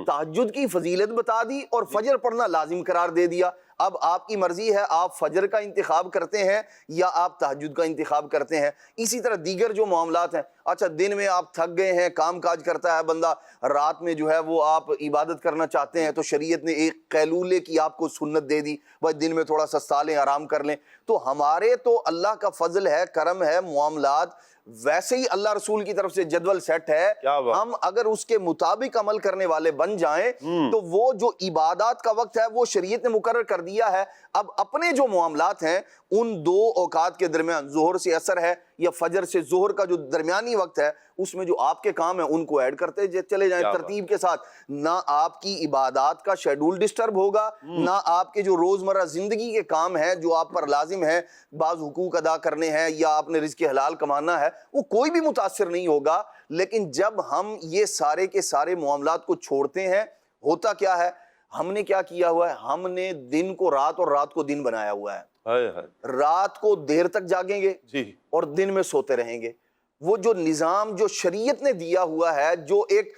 تہجد کی فضیلت بتا دی اور فجر پڑھنا لازم قرار دے دیا۔ اب آپ کی مرضی ہے، آپ فجر کا انتخاب کرتے ہیں یا آپ تہجد کا انتخاب کرتے ہیں۔ اسی طرح دیگر جو معاملات ہیں، اچھا دن میں آپ تھک گئے ہیں، کام کاج کرتا ہے بندہ، رات میں جو ہے وہ آپ عبادت کرنا چاہتے ہیں، تو شریعت نے ایک قیلولے کی آپ کو سنت دے دی، بھائی دن میں تھوڑا سستا لیں، آرام کر لیں۔ تو ہمارے تو اللہ کا فضل ہے، کرم ہے، معاملات ویسے ہی اللہ رسول کی طرف سے جدول سیٹ ہے، ہم اگر اس کے مطابق عمل کرنے والے بن جائیں تو وہ جو عبادات کا وقت ہے وہ شریعت نے مقرر کر دیا ہے۔ اب اپنے جو معاملات ہیں ان دو اوقات کے درمیان، ظہر سے عصر ہے یا فجر سے ظہر کا جو درمیانی وقت ہے، اس میں جو آپ کے کام ہیں ان کو ایڈ کرتے چلے جائیں ترتیب کے ساتھ۔ نہ آپ کی عبادات کا شیڈول ڈسٹرب ہوگا، نہ آپ کے جو روزمرہ زندگی کے کام ہیں جو آپ پر لازم ہیں، بعض حقوق ادا کرنے ہیں یا آپ نے رزق حلال کمانا ہے، وہ کوئی بھی متاثر نہیں ہوگا۔ لیکن جب ہم یہ سارے کے سارے معاملات کو چھوڑتے ہیں، ہوتا کیا ہے، ہم نے کیا کیا ہوا ہے، ہم نے دن کو رات اور رات کو دن بنایا ہوا ہے۔ رات کو دیر تک جاگیں گے اور دن میں سوتے رہیں گے۔ وہ جو نظام جو شریعت نے دیا ہوا ہے، جو ایک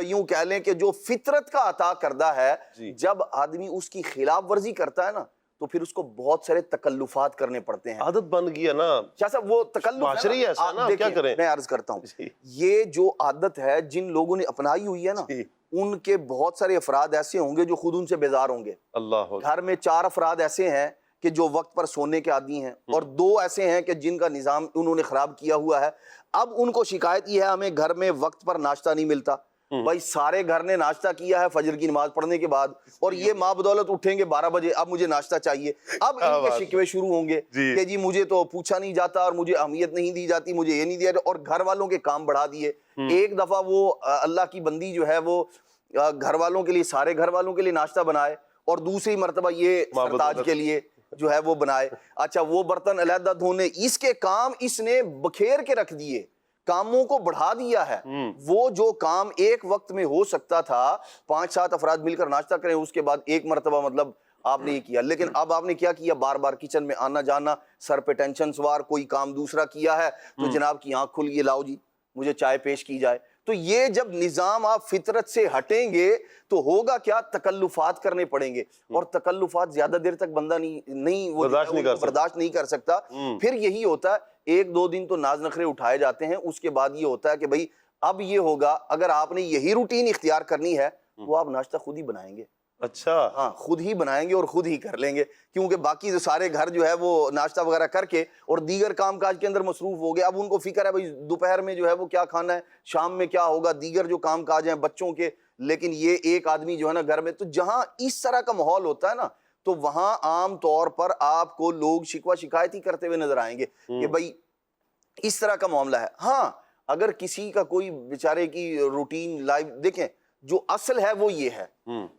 یوں کہہ لیں کہ جو فطرت کا عطا کردہ ہے، جب آدمی اس کی خلاف ورزی کرتا ہے نا تو پھر اس کو بہت سارے تکلفات کرنے پڑتے ہیں. عادت بن گیا نا شاہ صاحب وہ تکلف معاشرے ایسا نا، کیا کریں. میں عرض کرتا ہوں یہ جو عادت ہے جن لوگوں نے اپنائی ہوئی ہے نا ان کے بہت سارے افراد ایسے ہوں گے جو خود ان سے بیزار ہوں گے. اللہ گھر میں 4 افراد ایسے ہیں کہ جو وقت پر سونے کے عادی ہیں اور 2 ایسے ہیں کہ جن کا نظام انہوں نے خراب کیا ہوا ہے. اب ان کو شکایت یہ ہے ہمیں گھر میں وقت پر ناشتہ نہیں ملتا. بھائی سارے گھر نے ناشتہ کیا ہے فجر کی نماز پڑھنے کے بعد اور یہ ماں بدولت اٹھیں گے 12 بجے اب مجھے ناشتہ چاہیے. اب ان کے شکوے شروع ہوں گے کہ جی مجھے تو پوچھا نہیں جاتا اور مجھے اہمیت نہیں دی جاتی, مجھے یہ نہیں دیا, اور گھر والوں کے کام بڑھا دیے. ایک دفعہ وہ اللہ کی بندی جو ہے وہ گھر والوں کے لیے سارے گھر والوں کے لیے ناشتہ بنائے اور دوسری مرتبہ یہ سرتاج کے لیے جو ہے وہ بنائے. اچھا وہ برتن علیحدہ دھونے, اس کے کام اس نے بکھیر کے رکھ دیے, کاموں کو بڑھا دیا ہے. وہ جو کام ایک وقت میں ہو سکتا تھا 5-7 افراد مل کر ناشتہ کریں اس کے بعد ایک مرتبہ مطلب آپ نے یہ کیا, لیکن اب آپ نے کیا کیا, بار بار کچن میں آنا جانا, سر پہ ٹینشن سوار, کوئی کام دوسرا کیا ہے تو جناب کی آنکھ کھل گئی, لاؤ جی مجھے چائے پیش کی جائے. تو یہ جب نظام آپ فطرت سے ہٹیں گے تو ہوگا کیا, تکلفات کرنے پڑیں گے, اور تکلفات زیادہ دیر تک بندہ نہیں برداشت نہیں کر سکتا. پھر یہی ہوتا ہے 1-2 دن تو ناز نخرے اٹھائے جاتے ہیں, اس کے بعد یہ ہوتا ہے کہ بھائی اب یہ ہوگا اگر آپ نے یہی روٹین اختیار کرنی ہے تو آپ ناشتہ خود ہی بنائیں گے. اچھا ہاں خود ہی بنائیں گے اور خود ہی کر لیں گے, کیونکہ باقی جو سارے گھر جو ہے وہ ناشتہ وغیرہ کر کے اور دیگر کام کاج کے اندر مصروف ہو گئے. اب ان کو فکر ہے بھائی دوپہر میں جو ہے وہ کیا کھانا ہے, شام میں کیا ہوگا, دیگر جو کام کاج ہیں بچوں کے. لیکن یہ ایک آدمی جو ہے نا گھر میں, تو جہاں اس طرح کا ماحول ہوتا ہے نا تو وہاں عام طور پر آپ کو لوگ شکوہ شکایت ہی کرتے ہوئے نظر آئیں گے کہ بھائی اس طرح کا معاملہ ہے. ہاں اگر کسی کا کوئی بیچارے کی روٹین لائف دیکھیں جو اصل ہے وہ یہ ہے.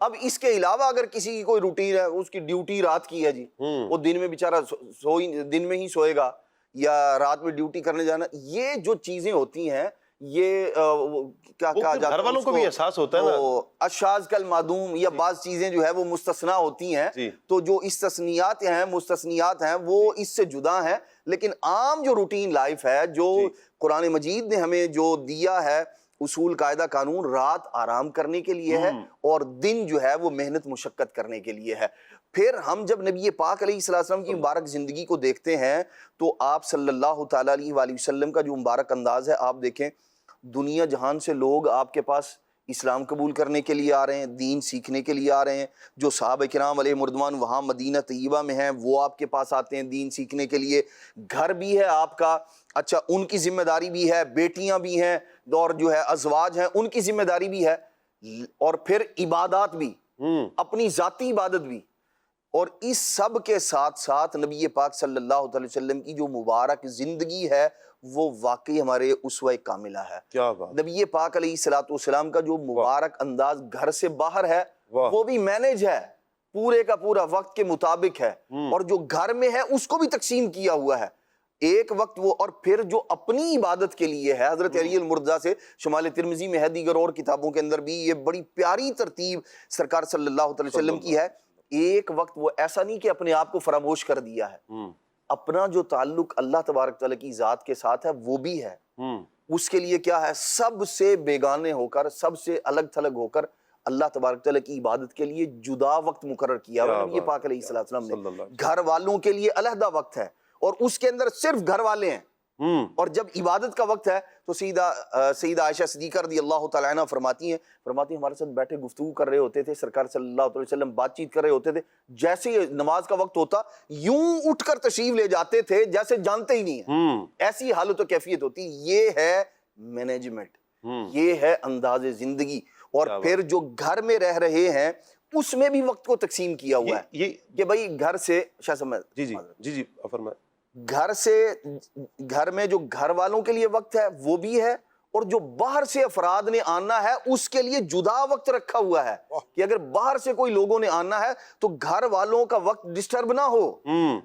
اب اس کے علاوہ اگر کسی کی کوئی روٹین ہے, اس کی ڈیوٹی رات کی ہے جی, وہ دن میں بیچارہ دن میں ہی سوئے گا یا رات میں ڈیوٹی کرنے جانا, یہ جو چیزیں ہوتی ہیں یہ کیا کہا جاتا ہے, گھر والوں کو بھی احساس ہوتا ہے نا, اشاذ کل معدوم یا بعض چیزیں جو ہے وہ مستثنا ہوتی ہیں. تو جو استثنیات ہیں مستثنیات ہیں وہ اس سے جدا ہیں, لیکن عام جو روٹین لائف ہے جو قرآن مجید نے ہمیں جو دیا ہے اصول قاعدہ قانون, رات آرام کرنے کے لیے ہے اور دن جو ہے وہ محنت مشقت کرنے کے لیے ہے. پھر ہم جب نبی پاک علیہ السلام کی مبارک زندگی کو دیکھتے ہیں تو آپ صلی اللہ تعالیٰ علیہ وآلہ وسلم کا جو مبارک انداز ہے, آپ دیکھیں دنیا جہان سے لوگ آپ کے پاس اسلام قبول کرنے کے لیے آ رہے ہیں, دین سیکھنے کے لیے آ رہے ہیں. جو صحابہ کرام علیہ مردوان وہاں مدینہ طیبہ میں ہیں وہ آپ کے پاس آتے ہیں دین سیکھنے کے لیے. گھر بھی ہے آپ کا, اچھا ان کی ذمہ داری بھی ہے, بیٹیاں بھی ہیں اور جو ہے ازواج ہیں ان کی ذمہ داری بھی ہے, اور پھر عبادات بھی, اپنی ذاتی عبادت بھی. اور اس سب کے ساتھ ساتھ نبی پاک صلی اللہ علیہ وسلم کی جو مبارک زندگی ہے وہ واقعی ہمارے اسوہ کاملہ ہے. کیا بات. نبی پاک علیہ السلام کا جو مبارک انداز گھر سے باہر ہے وہ بھی مینج ہے, پورے کا پورا وقت کے مطابق ہے, اور جو گھر میں ہے اس کو بھی تقسیم کیا ہوا ہے ایک وقت وہ. اور پھر جو اپنی عبادت کے لیے ہے, حضرت علی المرتضیٰ سے شمال ترمذی میں ہے, دیگر اور کتابوں کے اندر بھی یہ بڑی پیاری ترتیب سرکار صلی اللہ علیہ وسلم کی ہے. ایک وقت وہ ایسا نہیں کہ اپنے آپ کو فراموش کر دیا ہے, اپنا جو تعلق اللہ تبارک تعالیٰ کی ذات کے ساتھ ہے وہ بھی ہے. اس کے لیے کیا ہے, سب سے بیگانے ہو کر, سب سے الگ تھلگ ہو کر اللہ تبارک تعالیٰ کی عبادت کے لیے جدا وقت مقرر کیا ہے نبی پاک علیہ السلام نے. گھر والوں کے لیے علیحدہ وقت ہے اور اس کے اندر صرف گھر والے ہیں, اور جب عبادت کا وقت ہے تو سیدہ عائشہ صدیقہ رضی اللہ تعالیٰ عنہ فرماتی ہیں ہمارے ساتھ بیٹھے گفتگو کر رہے ہوتے تھے, سرکار صلی اللہ علیہ وسلم بات چیت کر رہے ہوتے تھے, جیسے ہی نماز کا وقت ہوتا یوں اٹھ کر تشریف لے جاتے تھے جیسے جانتے ہی نہیں ہیں. ایسی حالت و کیفیت ہوتی. یہ ہے مینجمنٹ, یہ ہے انداز زندگی. اور پھر جو گھر میں رہ رہے ہیں اس میں بھی وقت کو تقسیم کیا ہوا ہے کہ بھائی گھر سے شاہ صاحب جی فرمائیں, گھر میں جو گھر والوں کے لیے وقت ہے وہ بھی ہے, اور جو باہر سے افراد نے آنا ہے اس کے لیے جدا وقت رکھا ہوا ہے کہ اگر باہر سے کوئی لوگوں نے آنا ہے تو گھر والوں کا وقت ڈسٹرب نہ ہو,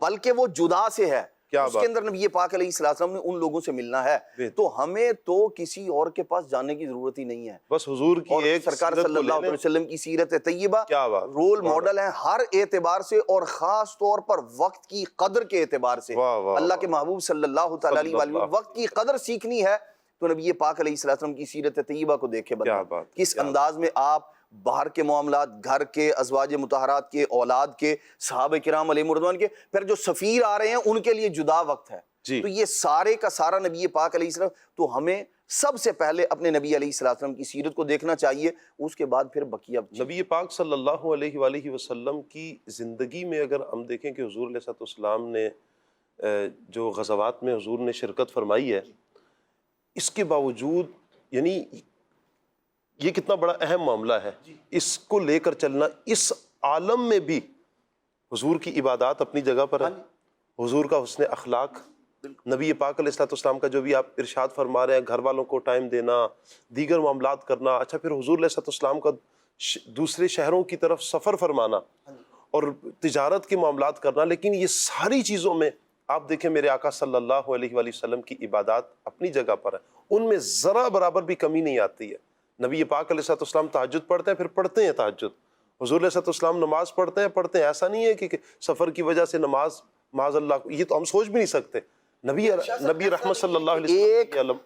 بلکہ وہ جدا سے ہے. اس کے اندر نبی پاک علیہ السلام نے ان لوگوں سے ملنا ہے, تو ہمیں تو کسی اور کے پاس جانے کی ضرورت ہی نہیں ہے, بس حضور کی ایک سرکار صلی اللہ علیہ وسلم کی سیرت طیبہ رول ماڈل ہے ہر اعتبار سے, اور خاص طور پر وقت کی قدر کے اعتبار سے. اللہ کے محبوب صلی اللہ تعالیٰ علیہ وسلم وقت کی قدر سیکھنی ہے تو نبی پاک علیہ السلام کی سیرت طیبہ کو دیکھے بندہ, کس انداز میں آپ باہر کے معاملات، گھر کے، ازواج مطہرات کے، اولاد کے، صحابہ کرام علیہم رضوان کے، پھر جو سفیر آ رہے ہیں ان کے لیے جدا وقت ہے. تو یہ سارے کا سارا نبی پاک علیہ السلام. تو ہمیں سب سے پہلے اپنے نبی علیہ السلام کی سیرت کو دیکھنا چاہیے، اس کے بعد پھر بقیہ. نبی پاک صلی اللہ علیہ وآلہ وسلم کی زندگی میں اگر ہم دیکھیں کہ حضور علیہ السلام نے جو غزوات میں حضور نے شرکت فرمائی ہے، اس کے باوجود یعنی یہ کتنا بڑا اہم معاملہ ہے، اس کو لے کر چلنا. اس عالم میں بھی حضور کی عبادات اپنی جگہ پر ہے، حضور کا حسن اخلاق، نبی پاک علیہ السلام کا جو بھی آپ ارشاد فرما رہے ہیں، گھر والوں کو ٹائم دینا، دیگر معاملات کرنا. اچھا پھر حضور علیہ السلام کا دوسرے شہروں کی طرف سفر فرمانا اور تجارت کے معاملات کرنا. لیکن یہ ساری چیزوں میں آپ دیکھیں میرے آقا صلی اللہ علیہ وآلہ وسلم کی عبادات اپنی جگہ پر ہیں، ان میں ذرا برابر بھی کمی نہیں آتی ہے. نبی پاک علیہ السلام تہجد پڑھتے ہیں، پھر پڑھتے ہیں تہجد. حضور علیہ السلام نماز پڑھتے ہیں. ایسا نہیں ہے کہ سفر کی وجہ سے نماز معاذ اللہ، یہ تو ہم سوچ بھی نہیں سکتے. نبی رحمت صلی اللہ علیہ وسلم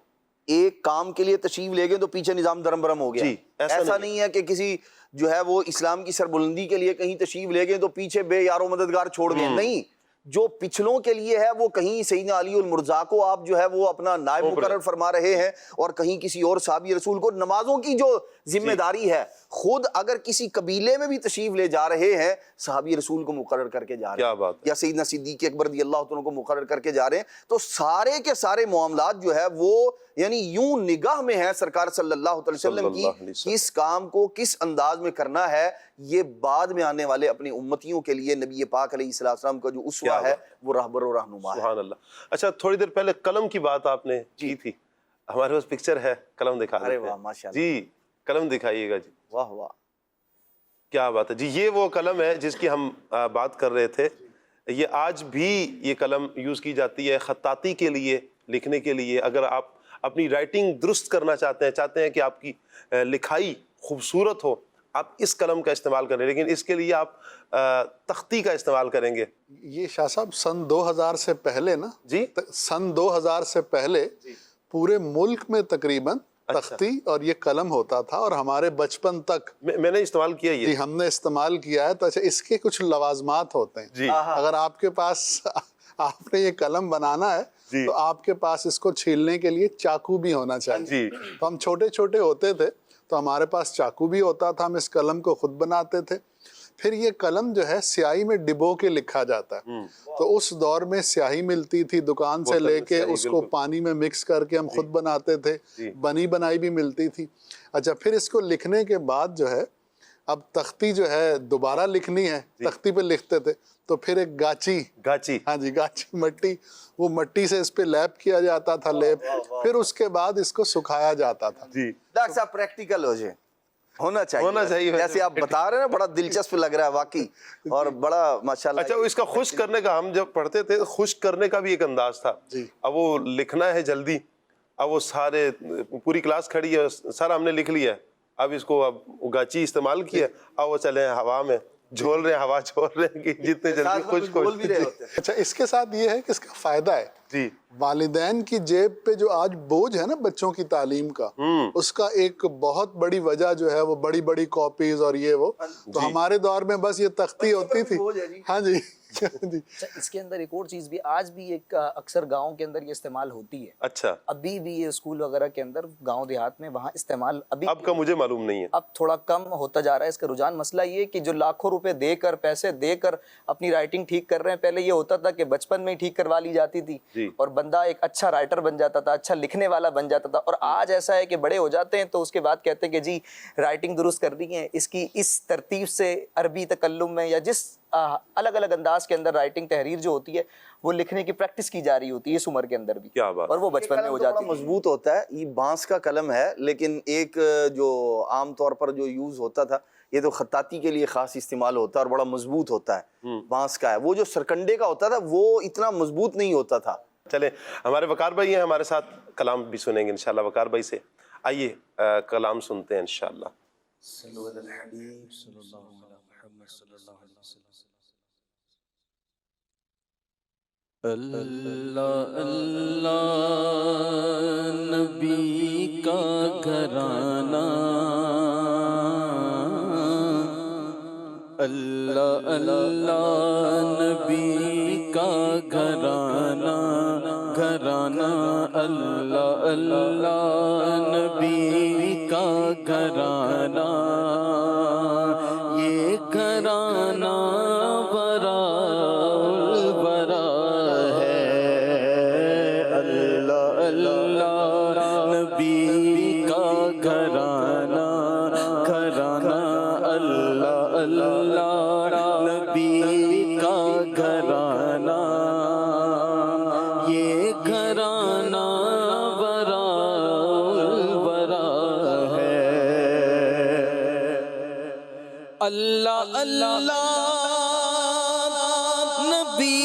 ایک کام کے لیے تشریف لے گئے تو پیچھے نظام درم برم ہو گیا. ایسا نہیں ہے کہ کسی جو ہے وہ اسلام کی سربلندی کے لیے کہیں تشریف لے گئے تو پیچھے بے یارو مددگار چھوڑ گئے. نہیں، جو پچھلوں کے لیے ہے وہ کہیں سیدنا علی المرزا کو آپ جو ہے وہ اپنا نائب مقرر فرما رہے ہیں، اور کہیں کسی اور صحابی رسول کو. نمازوں کی جو ذمہ داری ہے، خود اگر کسی قبیلے میں بھی تشریف لے جا رہے ہیں، صحابی رسول کو مقرر کر کے جا رہے ہیں، یا سیدنا صدیق اکبر رضی اللہ عنہ کو مقرر کر کے جا رہے ہیں. تو سارے کے سارے معاملات جو ہے وہ یعنی یوں نگاہ میں ہے سرکار صلی اللہ علیہ وسلم کی، کس کام کو کس انداز میں کرنا ہے. یہ بعد میں آنے والے اپنی امتیوں کے لیے نبی پاک علیہ السلام کا جو اسوہ ہے وہ رہبر و رہنما ہے. سبحان اللہ. اچھا تھوڑی دیر پہلے قلم کی بات آپ نے کی تھی، ہمارے پاس پکچر ہے، قلم دکھا ارے واہ ماشاءاللہ جی، قلم دکھائیے گا جی. واہ واہ کیا بات ہے جی. یہ وہ قلم ہے جس کی ہم بات کر رہے تھے. یہ آج بھی یہ قلم یوز کی جاتی ہے خطاطی کے لیے، لکھنے کے لیے. اگر آپ اپنی رائٹنگ درست کرنا چاہتے ہیں کہ آپ کی لکھائی خوبصورت ہو، آپ اس قلم کا استعمال کریں. لیکن اس کے لیے آپ تختی کا استعمال کریں گے. یہ شاہ صاحب سن 2000 سے پہلے نا جی، سن 2000 سے پہلے پورے ملک میں تقریباً تختی اور یہ قلم ہوتا تھا، اور ہمارے بچپن تک میں نے استعمال کیا یہ. جی ہم نے استعمال کیا ہے. تو اچھا اس کے کچھ لوازمات ہوتے ہیں جی. اگر آپ کے پاس آپ نے یہ قلم بنانا ہے جی. تو آپ کے پاس اس کو چھیلنے کے لیے چاقو بھی ہونا چاہیے. جی. تو ہم چھوٹے چھوٹے ہوتے تھے تو ہمارے پاس چاقو بھی ہوتا تھا، ہم اس قلم کو خود بناتے تھے. پھر یہ قلم جو ہے سیاہی میں ڈبو کے لکھا جاتا ہے. تو اس دور میں سیاہی ملتی تھی دکان سے لے کے، اس کو پانی میں مکس کر کے ہم خود بناتے تھے. بنی بنائی بھی ملتی تھی. اچھا پھر اس کو لکھنے کے بعد جو ہے اب تختی جو ہے دوبارہ لکھنی ہے، تختی پہ لکھتے تھے تو پھر ایک گاچی، ہاں جی گاچی مٹی، وہ مٹی سے اس پہ لیپ کیا جاتا تھا، لیپ. پھر اس کے بعد اس کو سکھایا جاتا تھا. جی ڈاکٹر صاحب پریکٹیکل ہو جائے، ہونا چاہیے جیسے آپ بتا رہے ہیں. بڑا دلچسپ لگ رہا ہے واقعی، اور بڑا ماشاءاللہ. اچھا اس کا خشک کرنے کا، ہم جب پڑھتے تھے خشک کرنے کا بھی ایک انداز تھا. اب وہ لکھنا ہے جلدی، اب وہ سارے پوری کلاس کھڑی ہے، سارا ہم نے لکھ لیا ہے، اب اس کو اب گاچی استعمال کی ہے، اب وہ چلے ہیں ہوا میں جھول رہے ہیں، ہوا چھوڑ رہے ہیں کہ جتنے جلدی خشک ہو. اچھا اس کے ساتھ یہ ہے کہ اس کا فائدہ ہے جی، والدین کی جیب پہ جو آج بوجھ ہے نا بچوں کی تعلیم کا، اس کا ایک بہت بڑی وجہ جو ہے وہ بڑی بڑی کاپیز اور یہ وہ. تو ہمارے دور میں بس یہ تختی ہوتی تھی. ہاں جی. اس کے اندر ایک اور چیز بھی آج بھی ایک اکثر گاؤں کے اندر یہ استعمال ہوتی ہے. اچھا ابھی بھی یہ اسکول وغیرہ کے اندر گاؤں دیہات میں وہاں استعمال ابھی اب کا مجھے معلوم نہیں ہے، اب تھوڑا کم ہوتا جا رہا ہے. اس کا رجحان مسئلہ یہ کہ جو لاکھوں روپے دے کر، پیسے دے کر اپنی رائٹنگ ٹھیک کر رہے ہیں. پہلے یہ ہوتا تھا کہ بچپن میں ہی ٹھیک کروا لی جاتی تھی اور بندہ ایک اچھا رائٹر بن جاتا تھا، اچھا لکھنے والا بن جاتا تھا. اور آج ایسا ہے کہ بڑے ہو جاتے ہیں تو اس کے بعد کہتے ہیں کہ جی رائٹنگ درست کر دی ہے، اس کی اس ترتیب سے عربی تکلم میں یا جس الگ الگ انداز کے اندر رائٹنگ تحریر جو ہوتی ہے وہ لکھنے کی پریکٹس کی جا رہی ہوتی ہے اس عمر کے اندر بھی. کیا بات. اور وہ بچپن میں ہو جاتی ہے. مضبوط ہوتا ہے. یہ بانس کا قلم ہے، لیکن ایک جو عام طور پر جو یوز ہوتا تھا یہ تو خطاطی کے لیے خاص استعمال ہوتا ہے اور بڑا مضبوط ہوتا ہے. بانس کا ہے. وہ جو سرکنڈے کا ہوتا تھا وہ اتنا مضبوط نہیں ہوتا تھا. چلے ہمارے وقار بھائی ہیں ہمارے ساتھ، کلام بھی سنیں گے انشاءاللہ وقار بھائی سے. آئیے کلام سنتے ہیں انشاءاللہ. اللہ اللہ نبی کا گھرانہ اللہ اللہ نبی کا گھرانہ گھرانہ اللہ اللہ نبی کا گھرانہ یہ گھرانہ برا البرا ہے اللہ اللہ نبی کا گھرانہ گھرانہ اللہ اللہ نبی کا گھرانہ یہ گھرانہ برا البرا ہے اللہ اللہ نبی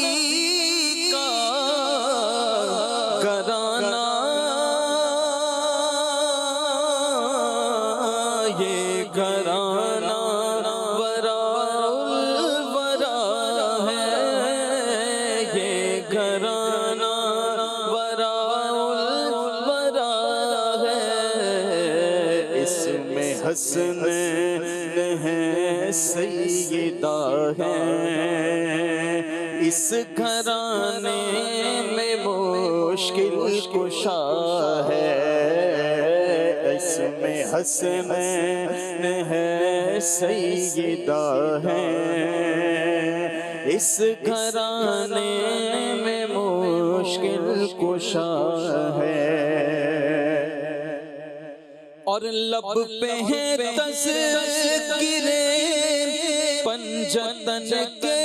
کا گھرانہ یہ گھرانہ برا البرا ہے یہ گھرانہ برا البرا ہے اس میں حسنین ہیں سیدہ ہیں اس گھرانے میں مشکل کشا ہے اس میں حسنین ہیں سیدہ ہیں اس گھرانے میں مشکل کشا ہے اور لب پہ ہے تذکرے پنجتن کے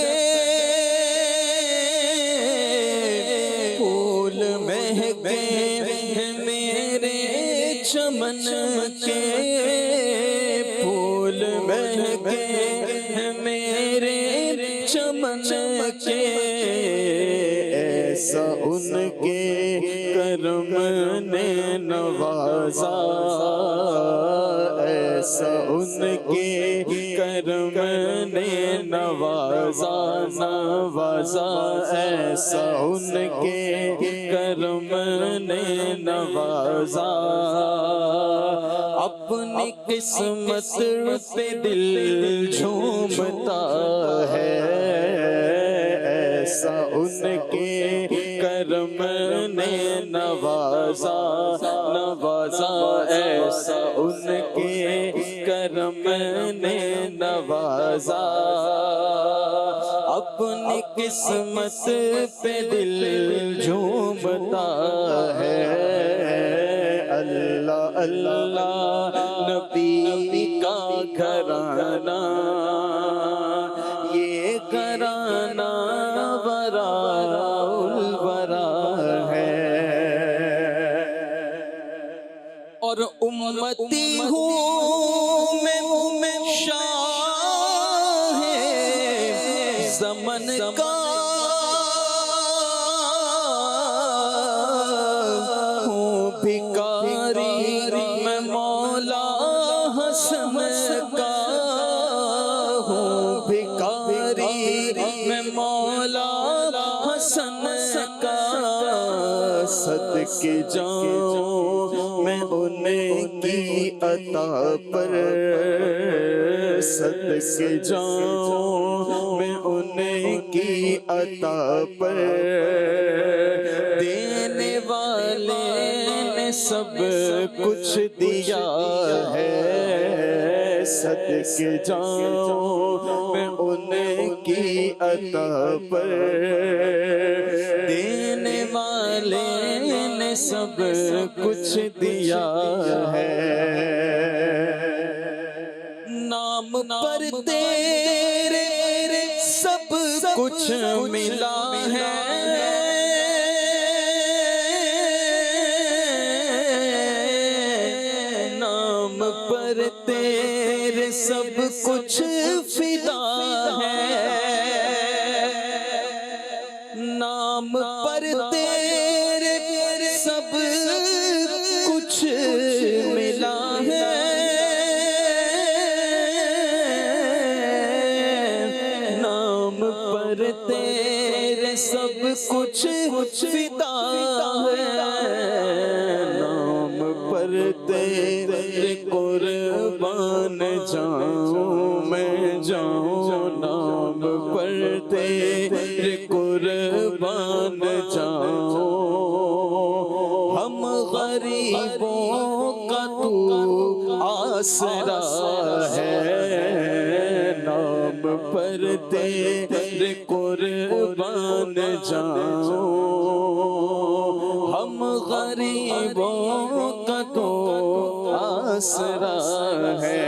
پھول مہکے ہیں میرے چمن کے پھول مہکے ہیں میرے چمن کے ایسا ان کے کرم نے نوازا ایسا ان کے کرم نے نوازا نوازا ایسا ان کے کرم نے نوازا اپنی قسمت پہ دل جھومتا ہے ایسا ان کے کرم نے نوازا نوازا ایسا ان کے کرم نے نوازا اپنی قسمت پہ دل جھومتا ہے اللہ اللہ نبی کا گھرانہ یہ گھرانہ برا البرا ہے اور امتی ہوں میں شاہ زمن کا ہوں بھکاری میں مولا حسن کا ہوں بھکاری میں مولا حسن کا صدقے جاؤں میں ان کی عطا پر صدقے جاؤں میں ان کی عطا پر دینے والے نے سب کچھ دیا ہے صدقے جاؤں میں ان کی عطا پر دینے والے نے سب کچھ دیا ہے نام پر تیرے سب کچھ ملا ہے نام پر تیرے سب کچھ فدا ہے نام پر تیرے سب کچھ ملا ہے نام پر تیرے سب کچھ فدا ہے نام پر تیرے قربان جاؤں میں جاؤں نام جاؤں، ہم غریبوں کا تو آسرا ہے، نام پر تیرے قربان جاؤں، ہم غریبوں کا تو آسرا ہے،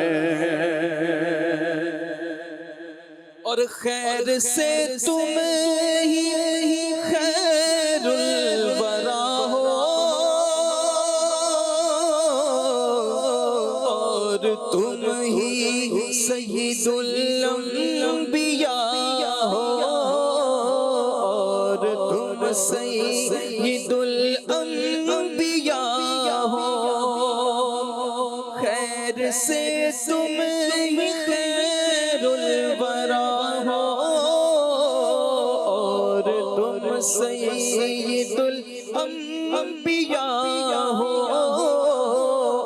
اور خیر سے تم ہی خیر الورا ہو، اور تم ہی سید الانبیاء ہو، اور تم سید الانبیاء ہو، خیر سے تم ہی خیر الورا ہو، اور تم سید الانبیاء ہو،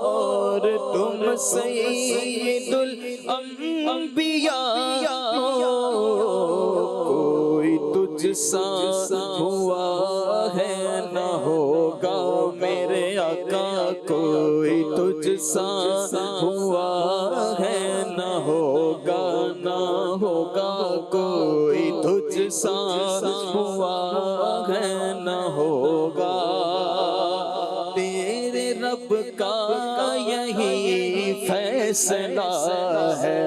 اور تم سید الانبیاء ہو، کوئی تجھ سا ہوا ہے نہ ہوگا میرے آقا، کوئی تجھ سا ہوا ہے نہ ہوگا، نہ ہوگا کوئی تجھ سا ہوا ہے نہ ہوگا، تیرے رب کا یہی فیصلہ ہے،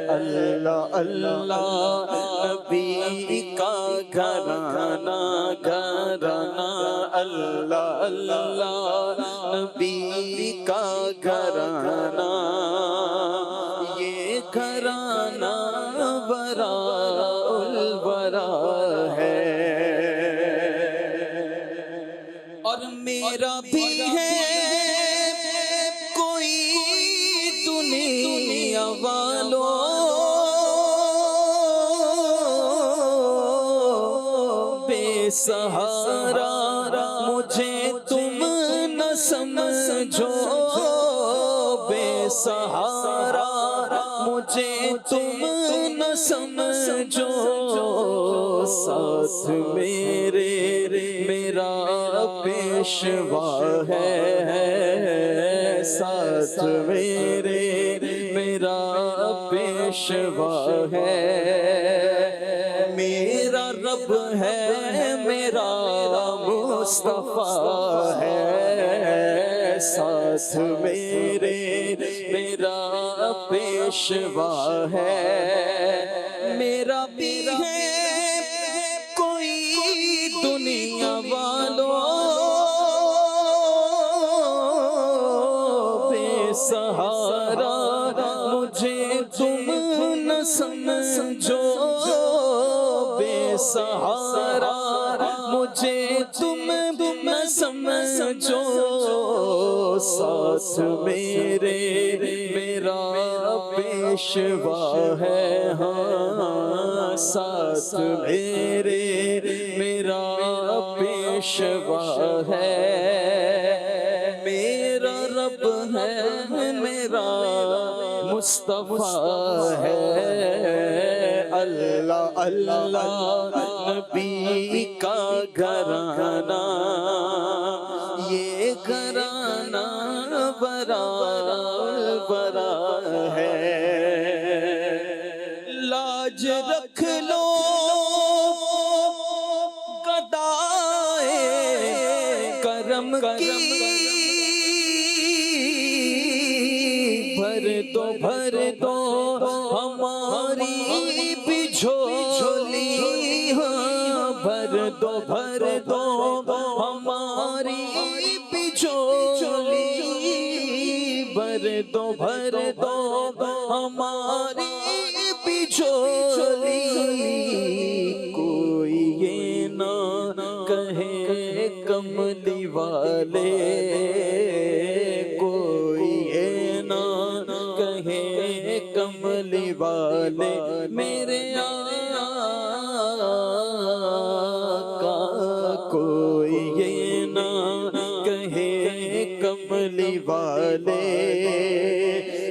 اللہ اللہ نبی کا گھرانہ گھرانہ، اللہ اللہ نبی کا گھرانہ، یہ گھرانہ براء البراء ہے، اور میرا بھی ہے کوئی دنیا والوں، بے سہارا مجھے تم نہ سمجھو، بے سہارا مجھے تم نہ سمجھو، ساتھ میرے میرا پیشوا ہے، ساتھ میرے میرا پیشوا ہے، میرا رب ہے میرا مصطفیٰ ہے، ساتھ میرے میرا پیشوا ہے، میرا بھی ہے کوئی دنیا والوں، بے سہارا مجھے تم نہ سمجھو، بے سہارا مجھے تم نہ سمجھو، ساتھ میرے میرا پیشوا ہے، ہاں ساتھ میرے میرا پیشوا ہے، میرا رب ہے میرا مصطفیٰ ہے، اللہ اللہ نبی کا گھرانہ، یہ گھرانہ براء براء ہے، لاج رکھ لو گدائے کرم کی، بھر دو ہماری بھی جھولی، ہاں بھر دو ہماری بھی جھولی، بھر دو ہماری بھی جھولی، کوئی یہ نہ کہے کملی والے، کوئی یہ نہ کہے کملی والے، میرے آقا کوئی یہ نہ کہے کملی والے،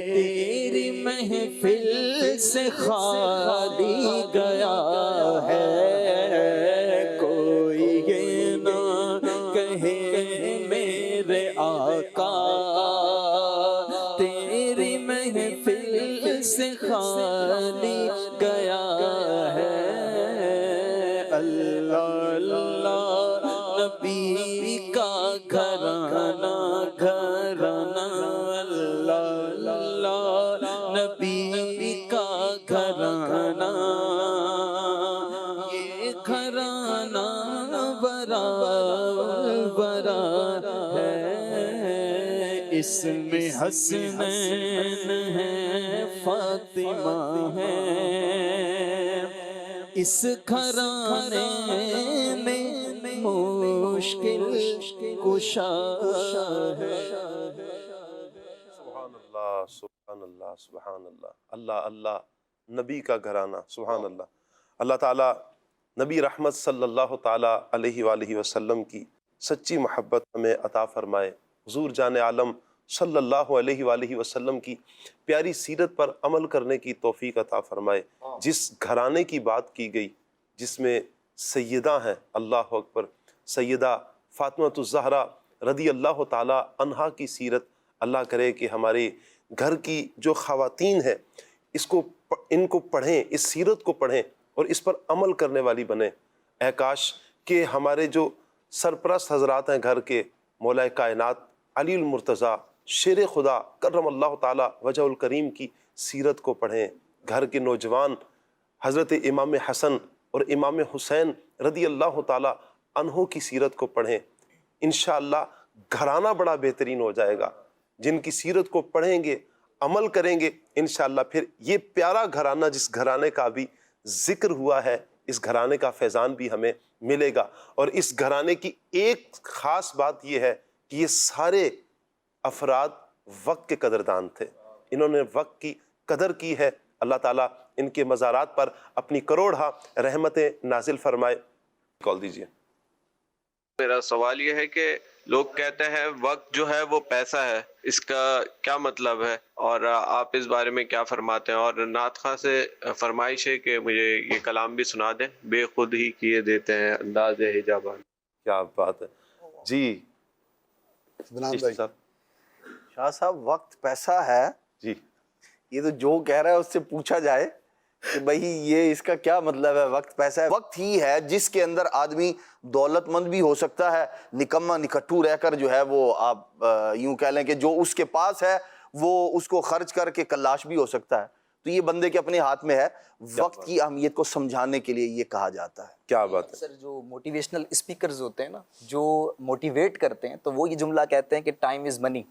تیری محفل سے خالی گیا ہے، کوئی کہے میرے آقا تیری محفل سے خالی گیا ہے، اللہ اللہ نبی کا گھرانہ گھرانہ، اللہ اللہ نبی کا گھرانہ، یہ گھرانہ برا برا ہے، اس میں حسنین ہے فاطمہ ہے، اس گھرانے میں مشکل کشا ہے۔ سبحان اللہ سبحان اللہ سبحان اللہ، اللہ اللہ نبی کا گھرانہ، سبحان اللہ۔ اللہ تعالیٰ نبی رحمت صلی اللہ تعالیٰ علیہ وآلہ وسلم کی سچی محبت ہمیں عطا فرمائے، حضور جان عالم صلی اللہ علیہ وآلہ وسلم کی پیاری سیرت پر عمل کرنے کی توفیق عطا فرمائے۔ جس گھرانے کی بات کی گئی جس میں سیدہ ہیں، اللہ اکبر، سیدہ فاطمہ الزہرا رضی اللہ تعالیٰ عنہا کی سیرت، اللہ کرے کہ ہمارے گھر کی جو خواتین ہیں ان کو پڑھیں، اس سیرت کو پڑھیں اور اس پر عمل کرنے والی بنیں۔ اے کاش کہ ہمارے جو سرپرست حضرات ہیں گھر کے، مولا کائنات علی المرتضیٰ شیر خدا کرم اللہ تعالیٰ وجہ الکریم کی سیرت کو پڑھیں، گھر کے نوجوان حضرت امام حسن اور امام حسین رضی اللہ تعالیٰ عنہ کی سیرت کو پڑھیں، انشاءاللہ گھرانہ بڑا بہترین ہو جائے گا۔ جن کی سیرت کو پڑھیں گے، عمل کریں گے، انشاءاللہ پھر یہ پیارا گھرانہ جس گھرانے کا بھی ذکر ہوا ہے، اس گھرانے کا فیضان بھی ہمیں ملے گا۔ اور اس گھرانے کی ایک خاص بات یہ ہے کہ یہ سارے افراد وقت کے قدردان تھے، انہوں نے وقت کی قدر کی ہے۔ اللہ تعالیٰ ان کے مزارات پر اپنی کروڑہا رحمتیں نازل فرمائے۔ کال دیجئے۔ میرا سوال یہ ہے کہ لوگ کہتے ہیں وقت جو ہے وہ پیسہ ہے، اس کا کیا مطلب ہے اور آپ اس بارے میں کیا فرماتے ہیں؟ اور نعت خواں سے فرمائش ہے کہ مجھے یہ کلام بھی سنا دیں، بے خود ہی کیے دیتے ہیں انداز حجابان۔ کیا بات ہے جی شاہ صاحب، وقت پیسہ ہے جی، یہ تو جو کہہ رہا ہے اس سے پوچھا جائے کہ بھئی یہ اس کا کیا مطلب ہے؟ وقت پیسہ ہے، وقت ہی ہے جس کے اندر آدمی دولت مند بھی ہو سکتا ہے، نکما نکٹو رہ کر جو ہے وہ آپ یوں کہہ لیں کہ جو اس کے پاس ہے وہ اس کو خرچ کر کے کلاش بھی ہو سکتا ہے۔ تو یہ بندے کے اپنے ہاتھ میں ہے۔ وقت کی اہمیت کو سمجھانے کے لیے یہ کہا جاتا ہے۔ کیا بات ہے۔ سر جو موٹیویشنل اسپیکرز ہوتے ہیں نا، جو موٹیویٹ کرتے ہیں، تو وہ یہ جملہ کہتے ہیں کہ ٹائم از منی،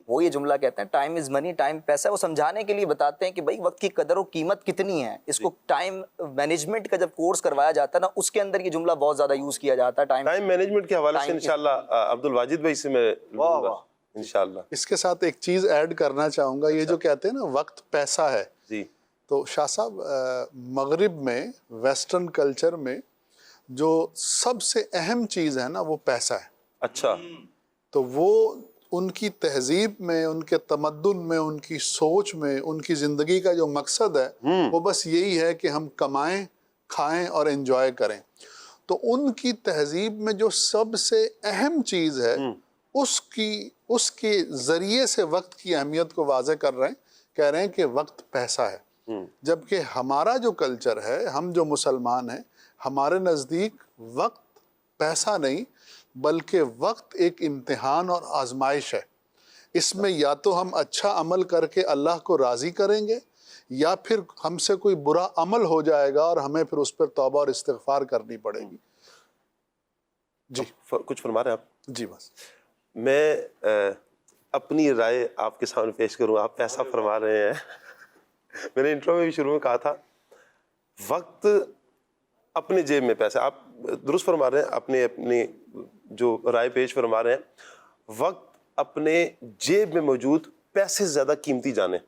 وہ یہ جملہ کہتے ہیں ٹائم از منی، ٹائم پیسہ ہے۔ وہ سمجھانے کے لیے بتاتے ہیں کہ بھائی وقت کی قدر و قیمت کتنی ہے۔ اس کو ٹائم مینجمنٹ کا جب کورس کروایا جاتا ہے نا، اس کے اندر یہ جملہ بہت زیادہ یوز کیا جاتا ہے۔ ٹائم مینجمنٹ کے حوالے سے انشاءاللہ عبد الواجد بھائی سے میں لوں گا انشاءاللہ۔ اس کے ساتھ ایک چیز ایڈ کرنا چاہوں گا، یہ جو کہتے ہیں نا وقت پیسہ ہے، جی، تو شاہ صاحب مغرب میں ویسٹرن کلچر میں جو سب سے اہم چیز ہے نا وہ پیسہ ہے۔ اچھا، تو وہ ان کی تہذیب میں، ان کے تمدن میں، ان کی سوچ میں، ان کی زندگی کا جو مقصد ہے وہ بس یہی ہے کہ ہم کمائیں، کھائیں اور انجوائے کریں۔ تو ان کی تہذیب میں جو سب سے اہم چیز ہے اس کے ذریعے سے وقت کی اہمیت کو واضح کر رہے ہیں، کہہ رہے ہیں کہ وقت پیسہ ہے۔ جبکہ ہمارا جو کلچر ہے، ہم جو مسلمان ہیں، ہمارے نزدیک وقت پیسہ نہیں بلکہ وقت ایک امتحان اور آزمائش ہے۔ اس میں یا تو ہم اچھا عمل کر کے اللہ کو راضی کریں گے، یا پھر ہم سے کوئی برا عمل ہو جائے گا اور ہمیں پھر اس پر توبہ اور استغفار کرنی پڑے گی۔ جی کچھ فرما رہے ہیں آپ؟ جی بس میں اپنی رائے آپ کے سامنے پیش کروں۔ آپ پیسہ فرما رہے ہیں، میں نے انٹرو میں بھی شروع میں کہا تھا وقت اپنے جیب میں پیسہ، آپ درست فرما رہے ہیں، اپنی جو رائے پیش فرما رہے ہیں، وقت اپنے جیب میں موجود پیسے سے زیادہ قیمتی جانیں۔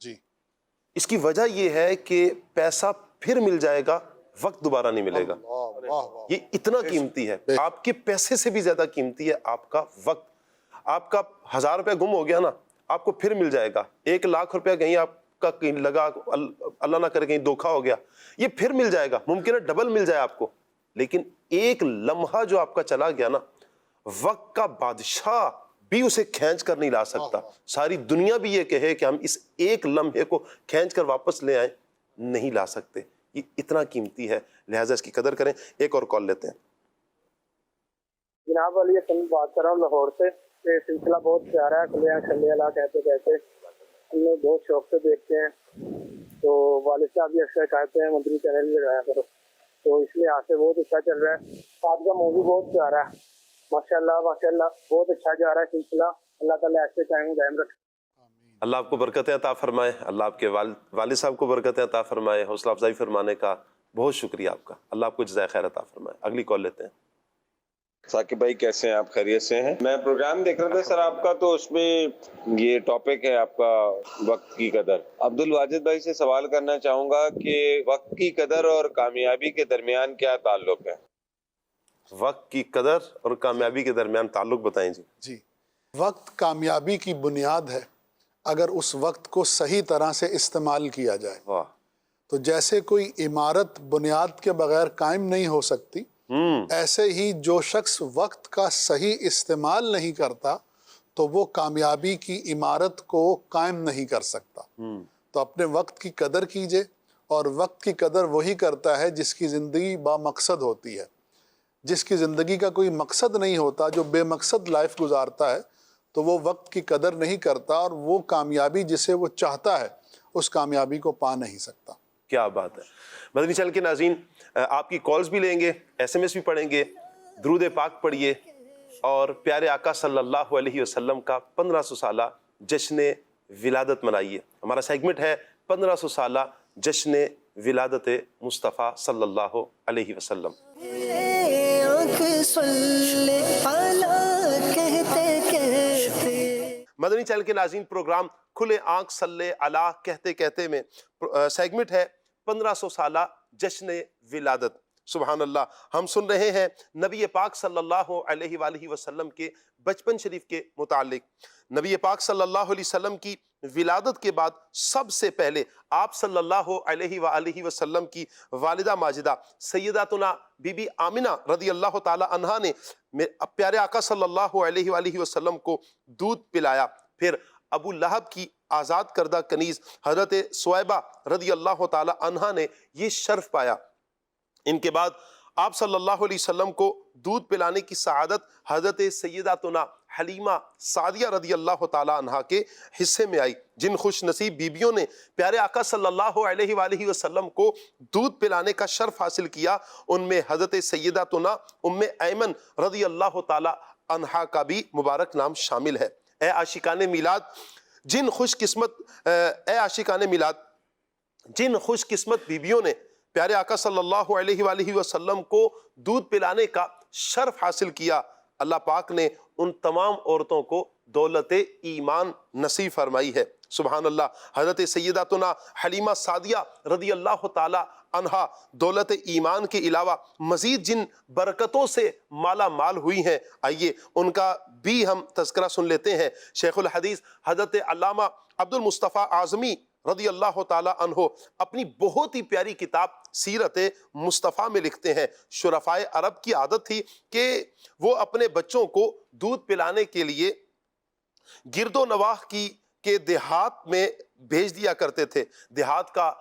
جی، اس کی وجہ یہ ہے کہ پیسہ پھر مل جائے گا، وقت دوبارہ نہیں ملے گا۔ یہ اتنا قیمتی ہے، آپ کے پیسے سے بھی زیادہ قیمتی ہے آپ کا وقت۔ آپ کا 1000 روپے گم ہو گیا نا، آپ کو پھر مل جائے گا۔ 1,00,000 روپیہ کہیں آپ کا لگا، اللہ نہ کرے کہیں دھوکا ہو گیا، یہ پھر مل جائے گا، ممکن ہے ڈبل مل جائے آپ کو۔ لیکن ایک لمحہ جو آپ کا چلا گیا نا، وقت کا بادشاہ بھی اسے کھینچ کر نہیں لا سکتا. ساری دنیا بھی یہ کہے کہ ہم اس ایک لمحے کو کھینچ کر واپس لے آئیں, نہیں لا سکتے. یہ اتنا قیمتی ہے, لہٰذا اس کی قدر کریں. ایک اور کال لیتے ہیں. جناب علی حسن بات کر رہا ہوں لاہور سے. یہ سلسلہ بہت پیارا ہے, کلیاں صلی اللہ کہتے کہتے ہم لوگ بہت شوق سے دیکھتے ہیں. تو والد صاحب بھی اکثر کہتے ہیں مدنی چینل لگایا کرو, تو اس لیے آج سے بہت اچھا چل رہا ہے. آج کا موضوع بہت پیارا ہے, ماشاء اللہ بہت اچھا جا رہا ہے سلسلہ. اللہ تعالیٰ ایسے قائم دائم رکھے. اللہ آپ کو برکتیں عطا فرمائے, اللہ آپ کے والد صاحب کو برکتیں عطا فرمائے. حوصلہ افزائی فرمانے کا بہت شکریہ آپ کا, اللہ آپ کو جزائے خیر عطا فرمائے. اگلی کال لیتے ہیں. ثاقب بھائی کیسے ہیں آپ؟ خیریت سے ہیں؟ میں پروگرام دیکھ رہا تھا سر آپ کا, تو اس میں یہ ٹاپک ہے آپ کا وقت کی قدر. عبد الواجد بھائی سے سوال کرنا چاہوں گا کہ وقت کی قدر اور کامیابی کے درمیان کیا تعلق ہے؟ وقت کی قدر اور کامیابی کے درمیان تعلق بتائیں جی. جی, وقت کامیابی کی بنیاد ہے اگر اس وقت کو صحیح طرح سے استعمال کیا جائے. واہ. تو جیسے کوئی عمارت بنیاد کے بغیر قائم نہیں ہو سکتی, ایسے ہی جو شخص وقت کا صحیح استعمال نہیں کرتا تو وہ کامیابی کی عمارت کو قائم نہیں کر سکتا. تو اپنے وقت کی قدر کیجئے, اور وقت کی قدر وہی کرتا ہے جس کی زندگی با مقصد ہوتی ہے. جس کی زندگی کا کوئی مقصد نہیں ہوتا, جو بے مقصد لائف گزارتا ہے, تو وہ وقت کی قدر نہیں کرتا, اور وہ کامیابی جسے وہ چاہتا ہے اس کامیابی کو پا نہیں سکتا. کیا بات ہے. مدنی چینل کے ناظرین, آپ کی کالز بھی لیں گے, ایس ایم ایس بھی پڑھیں گے. درود پاک پڑھیے اور پیارے آقا صلی اللہ علیہ وسلم کا 1500 سالہ جشن ولادت منائیے. ہمارا سیگمنٹ ہے 1500 سالہ جشن ولادت مصطفیٰ صلی اللہ علیہ وسلم. مدنی چینل کے ناظرین, پروگرام کھلے آنکھ صلی اللہ کہتے کہتے میں سیگمنٹ ہے 1500 سالہ جشن ولادت. سبحان اللہ. ہم سن رہے ہیں نبی پاک صلی اللہ علیہ وآلہ وسلم کے بچپن شریف کے متعلق. نبی پاک صلی اللہ علیہ وسلم کی ولادت کے بعد سب سے پہلے آپ صلی اللہ علیہ وآلہ وسلم کی والدہ ماجدہ سیداتنا بی بی آمنہ رضی اللہ تعالی عنہا نے پیارے آقا صلی اللہ علیہ وآلہ وسلم کو دودھ پلایا. پھر ابو لہب کی آزاد کردہ کنیز حضرت سویبہ رضی اللہ تعالی عنہا نے یہ شرف پایا. ان کے بعد آپ صلی اللہ علیہ وسلم کو دودھ پلانے کی سعادت حضرت سیداتنا حلیمہ سعدیہ رضی اللہ تعالی عنہا کے حصے میں آئی. جن خوش نصیب بیبیوں نے پیارے آقا صلی اللہ علیہ وآلہ وسلم کو دودھ پلانے کا شرف حاصل کیا, ان میں حضرت سیداتنا ام ایمن رضی اللہ تعالی عنہا کا بھی مبارک نام شامل ہے. اے عاشقان میلاد, جن خوش قسمت بیبیوں نے پیارے آقا صلی اللہ علیہ وآلہ وسلم کو دودھ پلانے کا شرف حاصل کیا, اللہ پاک نے ان تمام عورتوں کو دولت ایمان نصیب فرمائی ہے. سبحان اللہ. حضرت سیداتنا حلیمہ سعدیہ رضی اللہ تعالی عنہا دولت ایمان کے علاوہ مزید جن برکتوں سے مالا مال ہوئی ہیں, آئیے ان کا بھی ہم تذکرہ سن لیتے ہیں. شیخ الحدیث حضرت علامہ عبد المصطفیٰ اعظمی رضی اللہ تعالی عنہ اپنی بہت ہی پیاری کتاب سیرت مصطفیٰ میں لکھتے ہیں, شرفائے عرب کی عادت تھی کہ وہ اپنے بچوں کو دودھ پلانے کے لیے گرد و نواح کے دیہات میں بھیج دیا کرتے تھے. دیہات کا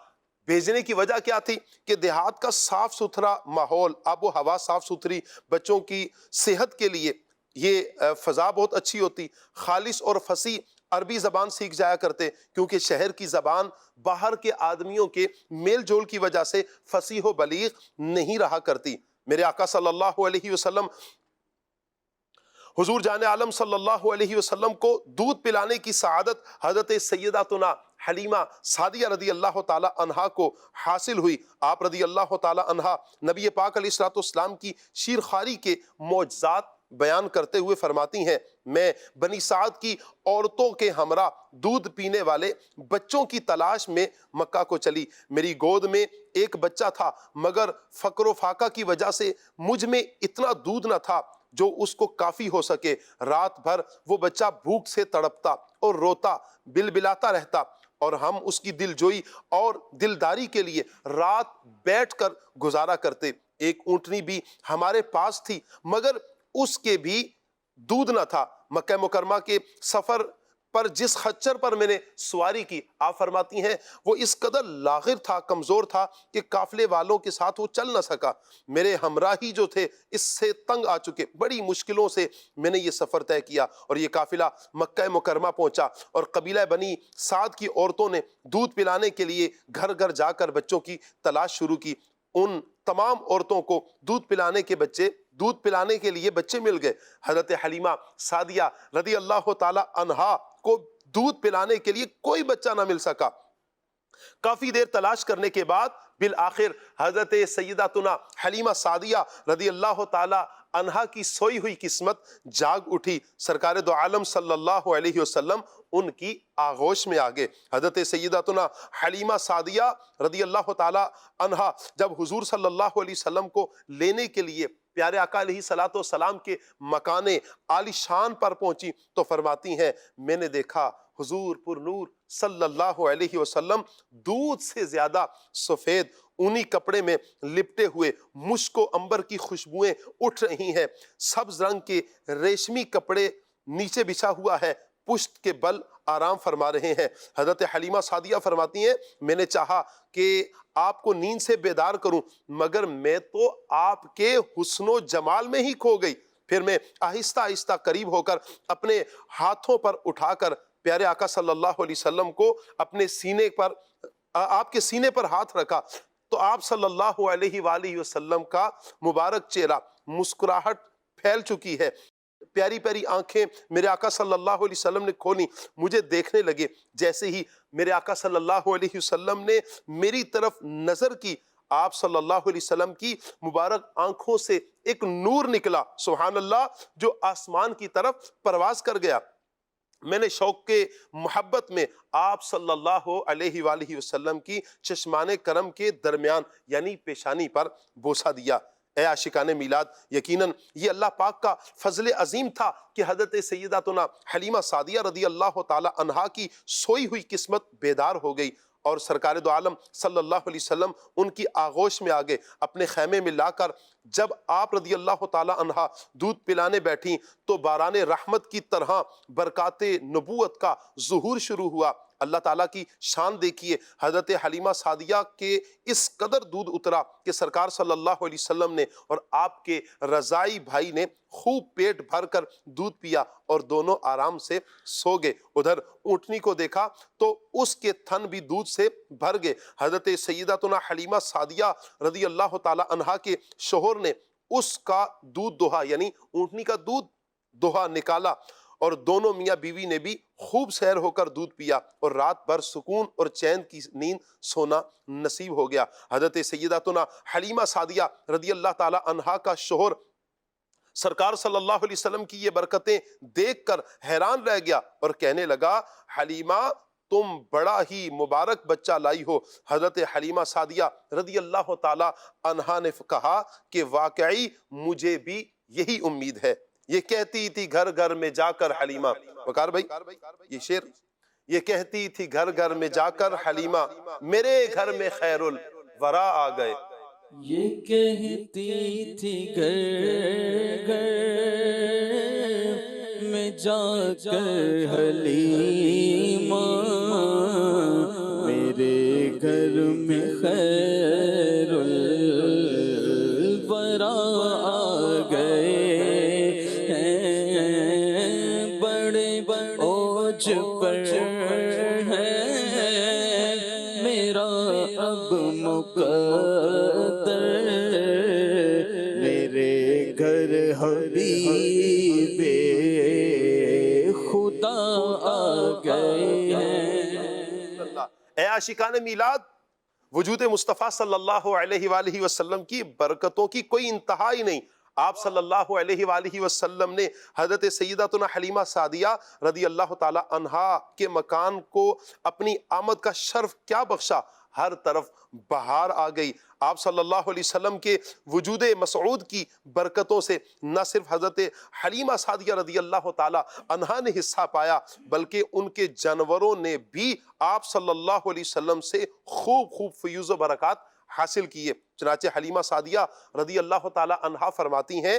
بھیجنے کی وجہ کیا تھی کہ دیہات کا صاف ستھرا ماحول, آب و ہوا صاف ستھری, بچوں کی صحت کے لیے یہ فضا بہت اچھی ہوتی. خالص اور فصیح عربی زبان سیکھ جایا کرتے, کیونکہ شہر کی زبان باہر کے آدمیوں کے میل جول کی وجہ سے فصیح و بلیغ نہیں رہا کرتی. میرے آقا صلی اللہ علیہ وسلم حضور جان عالم صلی اللہ علیہ وسلم کو دودھ پلانے کی سعادت حضرت سیداتنا حلیمہ سعدیہ رضی اللہ تعالی عنہا کو حاصل ہوئی. آپ رضی اللہ تعالی عنہا نبی پاک علیہ السلام کی شیرخواری کے معجزات بیان کرتے ہوئے فرماتی ہیں, میں بنی سعد کی عورتوں کے ہمراہ دودھ پینے والے بچوں کی تلاش میں مکہ کو چلی. میری گود میں ایک بچہ تھا, مگر فقر و فاقہ کی وجہ سے مجھ میں اتنا دودھ نہ تھا جو اس کو کافی ہو سکے. رات بھر وہ بچہ بھوک سے تڑپتا اور روتا بلبلاتا رہتا, اور ہم اس کی دل جوئی اور دلداری کے لیے رات بیٹھ کر گزارا کرتے. ایک اونٹنی بھی ہمارے پاس تھی, مگر اس کے بھی دودھ نہ تھا۔ مکہ مکرمہ کے سفر پر جس خچر پر میں نے سواری کی، آپ فرماتی ہیں وہ اس قدر لاغر تھا، کمزور تھا کہ قافلے والوں کے ساتھ وہ چل نہ سکا۔ میرے ہمراہی جو تھے اس سے تنگ آ چکے، بڑی مشکلوں سے میں نے یہ سفر طے کیا، اور یہ قافلہ مکہ مکرمہ پہنچا، اور قبیلہ بنی سعد کی عورتوں نے دودھ پلانے کے لیے گھر گھر جا کر بچوں کی تلاش شروع کی۔ ان تمام عورتوں کو دودھ پلانے کے لیے بچے مل گئے۔ حضرت حلیمہ سعدیہ رضی اللہ تعالی عنہا کو دودھ پلانے کے لیے کوئی بچہ نہ مل سکا۔ کافی دیر تلاش کرنے کے بعد بالآخر حضرت سیداتنا حلیمہ سعدیہ رضی اللہ تعالی عنہا کی سوئی ہوئی قسمت جاگ اٹھی۔ سرکار دو عالم صلی اللہ علیہ وسلم ان کی آغوش میں آگے۔ حضرت سیداتنا حلیمہ سعدیہ رضی اللہ تعالی عنہا جب حضور صلی اللہ علیہ وسلم کو لینے کے لیے پیارے آقا علیہ الصلوۃ والسلام کے مکان عالی شان پر پہنچی تو فرماتی ہیں میں نے دیکھا حضور پر نور صلی اللہ علیہ وسلم دودھ سے زیادہ سفید اونی کپڑے میں لپٹے ہوئے، مشک و عنبر کی خوشبوئیں اٹھ رہی ہیں، سبز رنگ کے ریشمی کپڑے نیچے بچھا ہوا ہے، پشت کے بل آرام فرما رہے ہیں۔ حضرت حلیمہ سعدیہ فرماتی ہیں میں نے چاہا کہ آپ کو نیند سے بیدار کروں، مگر میں تو آپ کے حسن و جمال میں ہی کھو گئی۔ پھر میں آہستہ آہستہ قریب ہو کر اپنے ہاتھوں پر اٹھا کر پیارے آقا صلی اللہ علیہ وسلم کو اپنے سینے پر، آپ کے سینے پر ہاتھ رکھا تو آپ صلی اللہ علیہ وآلہ وسلم کا مبارک چہرہ مسکراہٹ پھیل چکی ہے۔ پیاری پیاری آنکھیں میرے آقا صلی اللہ علیہ وسلم نے کھولی، مجھے دیکھنے لگے۔ جیسے ہی میرے آقا صلی اللہ علیہ وسلم نے میری طرف نظر کی، آپ صلی اللہ علیہ وسلم کی مبارک آنکھوں سے ایک نور نکلا، سبحان اللہ، جو آسمان کی طرف پرواز کر گیا۔ میں نے شوق کے محبت میں آپ صلی اللہ علیہ وآلہ وسلم کی چشمان کرم کے درمیان یعنی پیشانی پر بوسہ دیا۔ اے عاشقان میلاد، یقیناً یہ اللہ پاک کا فضل عظیم تھا کہ حضرت سیداتنا حلیمہ سعدیہ رضی اللہ تعالی عنہا کی سوئی ہوئی قسمت بیدار ہو گئی، اور سرکار دو عالم صلی اللہ علیہ وسلم ان کی آغوش میں آگے اپنے خیمے میں لا کر جب آپ رضی اللہ تعالی عنہا دودھ پلانے بیٹھیں تو باران رحمت کی طرح برکات نبوت کا ظہور شروع ہوا۔ اللہ تعالیٰ کی شان دیکھیے، حضرت حلیمہ سعدیہ کے اس قدر دودھ اترا کہ سرکار صلی اللہ علیہ وسلم نے اور آپ کے رضائی بھائی نے خوب پیٹ بھر کر دودھ پیا اور دونوں آرام سے سو گئے۔ ادھر اونٹنی کو دیکھا تو اس کے تھن بھی دودھ سے بھر گئے۔ حضرت سیداتنا حلیمہ سعدیہ رضی اللہ تعالی عنہا کے شوہر نے اس کا دودھ دوہا یعنی اونٹنی کا دودھ دوہا نکالا، اور دونوں میاں بیوی نے بھی خوب سیر ہو کر دودھ پیا، اور رات بھر سکون اور چین کی نیند سونا نصیب ہو گیا۔ حضرت سیداتنا حلیمہ سعدیہ رضی اللہ تعالی عنہا کا شوہر سرکار صلی اللہ علیہ وسلم کی یہ برکتیں دیکھ کر حیران رہ گیا اور کہنے لگا حلیمہ تم بڑا ہی مبارک بچہ لائی ہو۔ حضرت حلیمہ سعدیہ رضی اللہ تعالی عنہا نے کہا کہ واقعی مجھے بھی یہی امید ہے۔ یہ کہتی تھی گھر گھر میں جا کر حلیمہ، وقار بھائی یہ شعر، یہ کہتی تھی گھر گھر میں جا کر حلیمہ میرے گھر میں خیر الورا آ گئے۔ یہ کہتی تھی گھر گھر میں جا کر حلیمہ میرے گھر میں خیر الورا آ گئے۔ بڑے اوج پر ہے میرا اب مقدر، میرے گھر حبیب خدا آ گئے ہیں۔ اے عاشقان میلاد، وجود مصطفیٰ صلی اللہ علیہ وآلہ وسلم کی برکتوں کی کوئی انتہا ہی نہیں۔ آپ صلی اللہ علیہ وآلہ وسلم نے حضرت سیداتنا حلیمہ سعدیہ رضی اللہ تعالی عنہا کے مکان کو اپنی آمد کا شرف کیا بخشا، ہر طرف بہار آ گئی۔ آپ صلی اللہ علیہ وسلم کے وجود مسعود کی برکتوں سے نہ صرف حضرت حلیمہ سعدیہ رضی اللہ تعالی عنہا نے حصہ پایا بلکہ ان کے جانوروں نے بھی آپ صلی اللہ علیہ وسلم سے خوب فیوز و برکات حاصل کیے۔ چنانچہ حلیمہ سعدیہ رضی اللہ تعالی عنہا فرماتی ہیں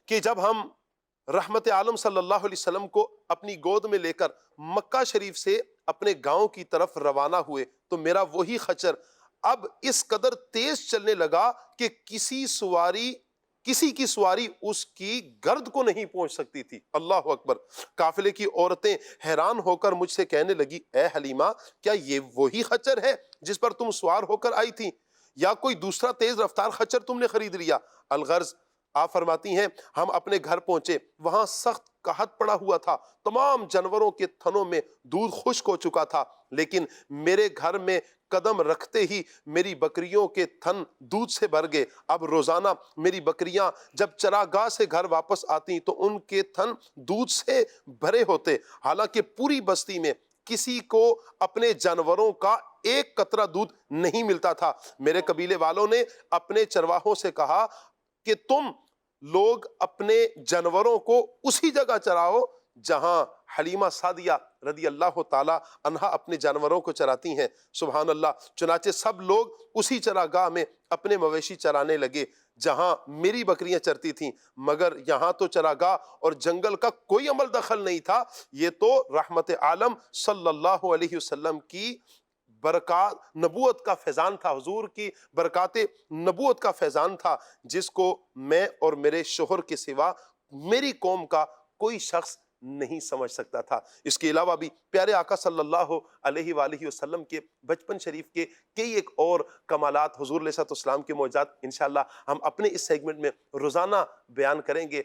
کہ جب ہم رحمت عالم صلی اللہ علیہ وسلم کو اپنی گود میں لے کر مکہ شریف سے اپنے گاؤں کی طرف روانہ ہوئے تو میرا وہی خچر اب اس قدر تیز چلنے لگا کہ کسی کی سواری اس کی گرد کو نہیں پہنچ سکتی تھی۔ اللہ اکبر۔ قافلے کی عورتیں حیران ہو کر مجھ سے کہنے لگی، اے حلیمہ، کیا یہ وہی خچر ہے جس پر تم سوار ہو کر آئی تھی، یا کوئی دوسرا تیز رفتار خچر تم نے خرید لیا؟ الغرض آپ فرماتی ہیں ہم اپنے گھر پہنچے، وہاں سخت قحط پڑا ہوا تھا، تمام جانوروں کے تھنوں میں دودھ خشک ہو چکا تھا، لیکن میرے گھر میں قدم رکھتے ہی میری بکریوں کے تھن دودھ سے بھر گئے۔ اب روزانہ میری بکریاں جب چراگاہ سے گھر واپس آتی تو ان کے تھن دودھ سے بھرے ہوتے، حالانکہ پوری بستی میں کسی کو اپنے جانوروں کا ایک قطرہ دودھ نہیں ملتا تھا۔ میرے قبیلے والوں نے اپنے چرواہوں سے کہا کہ تم لوگ اپنے جانوروں کو اسی جگہ چراؤ جہاں حلیمہ سعدیہ رضی اللہ تعالی عنہا اپنے جانوروں کو چراتی ہیں۔ سبحان اللہ۔ چنانچہ سب لوگ اسی چراگاہ میں اپنے مویشی چرانے لگے جہاں میری بکریاں چرتی تھیں، مگر یہاں تو چراگاہ اور جنگل کا کوئی عمل دخل نہیں تھا۔ یہ تو رحمت عالم صلی اللہ علیہ وسلم کی برکات نبوت کا فیضان تھا، حضور کی برکات نبوت کا فیضان تھا، جس کو میں اور میرے شوہر کے سوا میری قوم کا کوئی شخص نہیں سمجھ سکتا تھا۔ اس کے علاوہ بھی پیارے آقا صلی اللہ علیہ وآلہ وسلم کے بچپن شریف کے کئی ایک اور کمالات، حضور علیہ السلام کے معجزات انشاءاللہ ہم اپنے اس سیگمنٹ میں روزانہ بیان کریں گے۔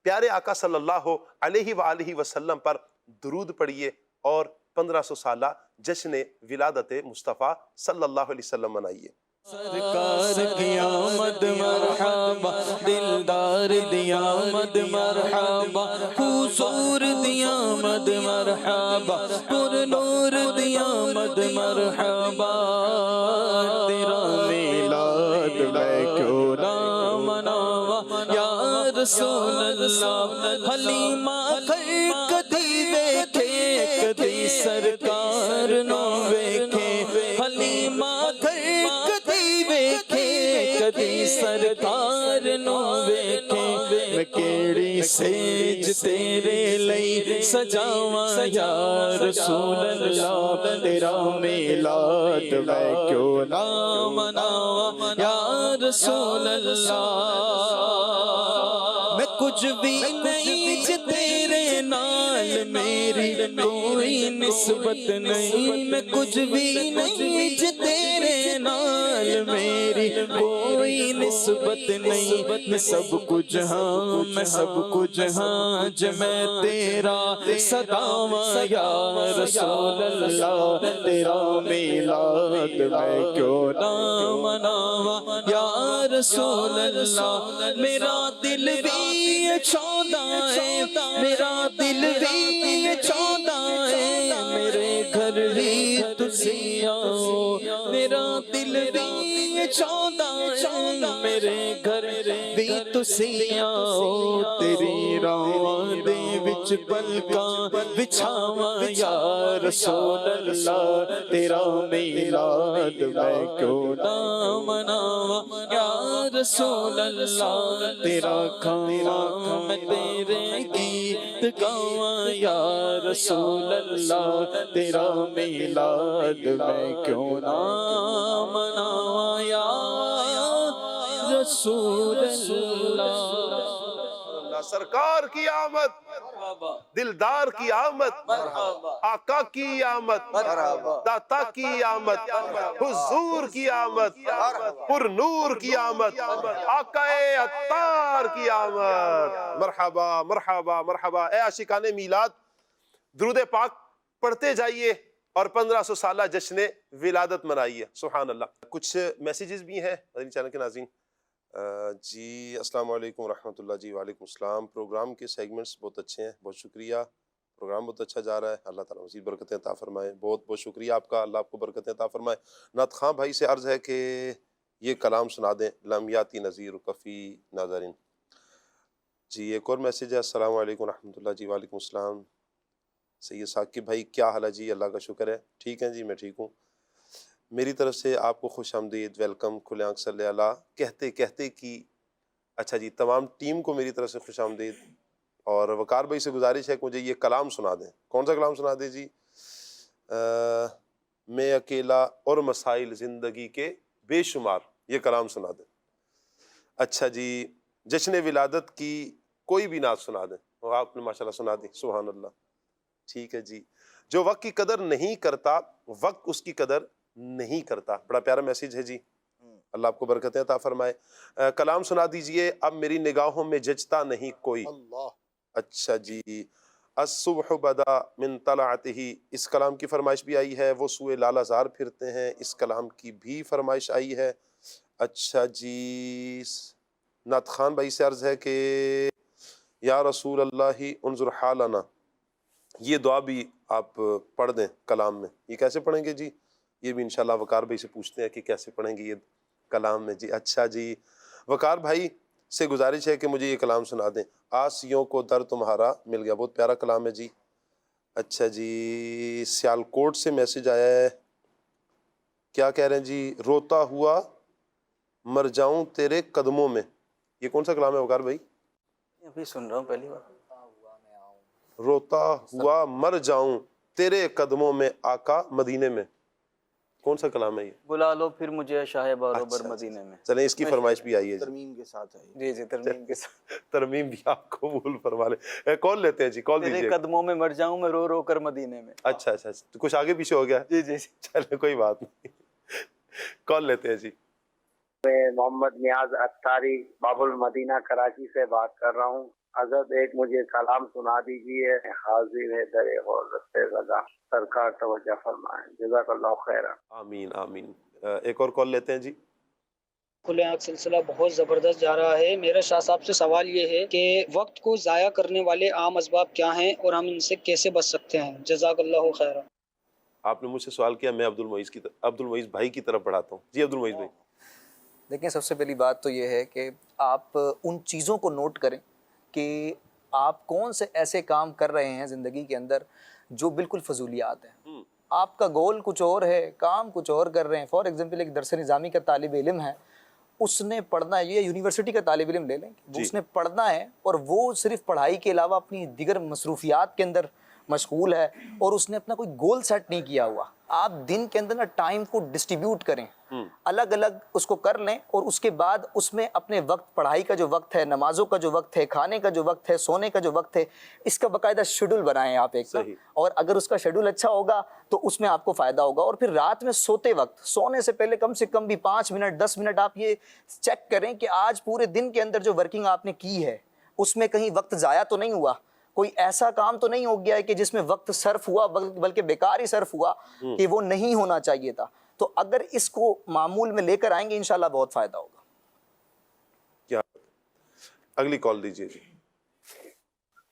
پیارے آقا صلی اللہ علیہ وآلہ وسلم پر درود پڑھیے اور 1500 سالہ جشن ولادت مصطفیٰ صلی اللہ علیہ وسلم منائیے۔ سرکار کی آمد مرحبا، دلدار دی آمد مرحبا، حضور دی آمد مرحبا، پر نور دی آمد مرحبا، تیرا میلاد میں کیوں نہ مناواں یا رسول اللہ۔ حلیمہ کر کدی ویکھے کدی سرکار نو ویکھے، حلیمہ کدی سرکار نو ویکھے، میں کیڑی سیج تیرے لئی سجاواں یا رسول اللہ، تیرا میلاد میں کیوں نہ مناواں یا رسول اللہ۔ میں کچھ بھی نہیں جے تیرے نال میری کوئی نسبت نہیں، میں کچھ بھی نہیں جے تیرے نال میری کوئی نسبت نہیں، میں سب کچھ ہاں، میں سب کچھ ہاں جے میں تیرا صداواں یا رسول اللہ، تیرا میلاد میں کیوں نہ مناواں یا رسول اللہ۔ میرا دل بھی چاہتا ہے، میرا دل بھی چاہتا ہے، میرے گھر بھی تسی آؤ، میرا دل بھی چاہتا ہے، میرے گھر بھی تسی آؤ، تیری راہ دے وچ پلکاں بچھاواں یا رسول اللہ، تیرا میلاد میں کیوں نہ مناواں یا رسول اللہ، تیرا کھاواں میں تیرے گیت گاواں یا رسول اللہ، تیرا میلاد میں کیوں نہ مناواں یا رسول اللہ۔ سرکار کی آمد، دلدار کی آمد، آقا کی آمد، داتا کی آمد، حضور کی آمد، پر نور کی آمد، آقا عطار کی آمد۔ مرحبا مرحبا مرحبا۔ اے عاشقان میلاد، درود پاک پڑھتے جائیے اور 1500 سالہ جشن ولادت منائیے۔ سبحان اللہ۔ کچھ میسیجز بھی ہیں مدنی چینل کے ناظرین۔ جی السلام علیکم ورحمۃ اللہ۔ جی وعلیکم السلام۔ پروگرام کے سیگمنٹس بہت اچھے ہیں، بہت شکریہ، پروگرام بہت اچھا جا رہا ہے، اللہ تعالیٰ مزید برکتیں عطا فرمائے۔ بہت بہت شکریہ آپ کا، اللہ آپ کو برکتیں عطا فرمائے۔ نعت خواں بھائی سے عرض ہے کہ یہ کلام سنا دیں، لمیاتی نذیر کفی ناظرین۔ جی ایک اور میسیج ہے، السلام علیکم ورحمۃ اللہ۔ جی وعلیکم السلام۔ سید ثاقب بھائی کیا حال ہے؟ جی اللہ کا شکر ہے، ٹھیک ہیں جی، میں ٹھیک ہوں۔ میری طرف سے آپ کو خوش آمدید، ویلکم، کھلے آنکھ صلی اللہ کہتے کہتے کی، اچھا جی، تمام ٹیم کو میری طرف سے خوش آمدید اور وقار بھائی سے گزارش ہے کہ مجھے یہ کلام سنا دیں. کون سا کلام سنا دیں جی؟ میں اکیلا اور مسائل زندگی کے بے شمار، یہ کلام سنا دیں. اچھا جی، جشن ولادت کی کوئی بھی نعت سنا دیں. اور آپ نے ماشاءاللہ سنا دی، سبحان اللہ. ٹھیک ہے جی. جو وقت کی قدر نہیں کرتا وقت اس کی قدر نہیں کرتا. بڑا پیارا میسیج ہے جی، اللہ آپ کو برکتیں عطا فرمائے. کلام سنا دیجئے اب میری نگاہوں میں جچتا نہیں کوئی. اچھا جی، الصبح بدا من طلعته، اس کلام کی فرمائش بھی آئی ہے. وہ سوئے لالہ زار پھرتے ہیں، اس کلام کی بھی فرمائش آئی ہے. اچھا جی، نعت خان بھائی سے عرض ہے کہ یا رسول اللہ انظر حالنا، یہ دعا بھی آپ پڑھ دیں کلام میں. یہ کیسے پڑھیں گے جی؟ یہ بھی انشاءاللہ وقار بھائی سے پوچھتے ہیں کہ کیسے پڑھیں گے یہ کلام میں جی. اچھا جی، وقار بھائی سے گزارش ہے کہ مجھے یہ کلام سنا دیں. آسیوں کو در تمہارا مل گیا، بہت پیارا کلام ہے جی. اچھا جی، سیالکوٹ سے میسج آیا ہے، کیا کہہ رہے ہیں جی؟ روتا ہوا مر جاؤں تیرے قدموں میں. یہ کون سا کلام ہے وقار بھائی؟ ابھی سن رہا ہوں پہلی بار. روتا ہوا مر جاؤں تیرے قدموں میں آقا مدینے میں. کون سا کلام ہے یہ؟ بلا لو پھر مجھے شاہ باروبر مدینے میں. چلیں اس کی فرمائش بھی آئی ہے جی. ترمیم کے ساتھ آئی. جی جی، ترمیم کے ساتھ. ترمیم بھی آپ قبول فرما لیں. کال لیتے ہیں جی، کال دیجیے. تیرے قدموں میں مر جاؤں میں رو رو کر مدینے میں. اچھا اچھا، کچھ آگے پیچھے ہو گیا. جی جی، چلیں کوئی بات نہیں. کال لیتے ہیں جی. میں محمد نیاز اتاری باب المدینہ کراچی سے بات کر رہا ہوں. حضرت ایک مجھے کلام سنا دیجیے. حاضر ہے در حضرت رضا، سرکار توجہ فرمائیں. جزاک اللہ خیر. آمین آمین. ایک اور کال لیتے ہیں جی. کھلے آنکھ سلسلہ بہت زبردست جا رہا ہے. میرا شاہ صاحب سے سوال یہ ہے کہ وقت کو ضائع کرنے والے عام اسباب کیا ہیں اور ہم ان سے کیسے بچ سکتے ہیں؟ جزاک اللہ خیر. آپ نے مجھ سے سوال کیا، میں عبد المعیز بھائی کی طرف بڑھاتا ہوں. جی عبد المعیز بھائی. دیکھیں، سب سے پہلی بات تو یہ ہے کہ آپ ان چیزوں کو نوٹ کریں کہ آپ کون سے ایسے کام کر رہے ہیں زندگی کے اندر جو بالکل فضولیات ہیں. آپ کا گول کچھ اور ہے، کام کچھ اور کر رہے ہیں. فار ایگزامپل ایک درس نظامی کا طالب علم ہے، اس نے پڑھنا ہے، یہ یونیورسٹی کا طالب علم لے لیں، اس نے پڑھنا ہے اور وہ صرف پڑھائی کے علاوہ اپنی دیگر مصروفیات کے اندر مشغول ہے اور اس نے اپنا کوئی گول سیٹ نہیں کیا ہوا. آپ دن کے اندر نا ٹائم کو ڈسٹریبیوٹ کریں، الگ الگ اس کو کر لیں اور اس کے بعد اس میں اپنے وقت، پڑھائی کا جو وقت ہے، نمازوں کا جو وقت ہے، کھانے کا جو وقت ہے، سونے کا جو وقت ہے، اس کا باقاعدہ شیڈول بنائیں آپ ایک. اور اگر اس کا شیڈول اچھا ہوگا تو اس میں آپ کو فائدہ ہوگا. اور پھر رات میں سوتے وقت، سونے سے پہلے کم سے کم بھی 5 منٹ 10 منٹ آپ یہ چیک کریں کہ آج پورے دن کے اندر جو ورکنگ آپ نے کی ہے اس میں کہیں وقت ضائع تو نہیں ہوا، کوئی ایسا کام تو نہیں ہو گیا ہے کہ جس میں وقت صرف ہوا بلکہ بیکار ہی صرف ہوا کہ وہ نہیں ہونا چاہیے تھا. تو اگر اس کو معمول میں لے کر آئیں گے انشاءاللہ بہت فائدہ ہوگا. کیا اگلی کال دیجیے جی.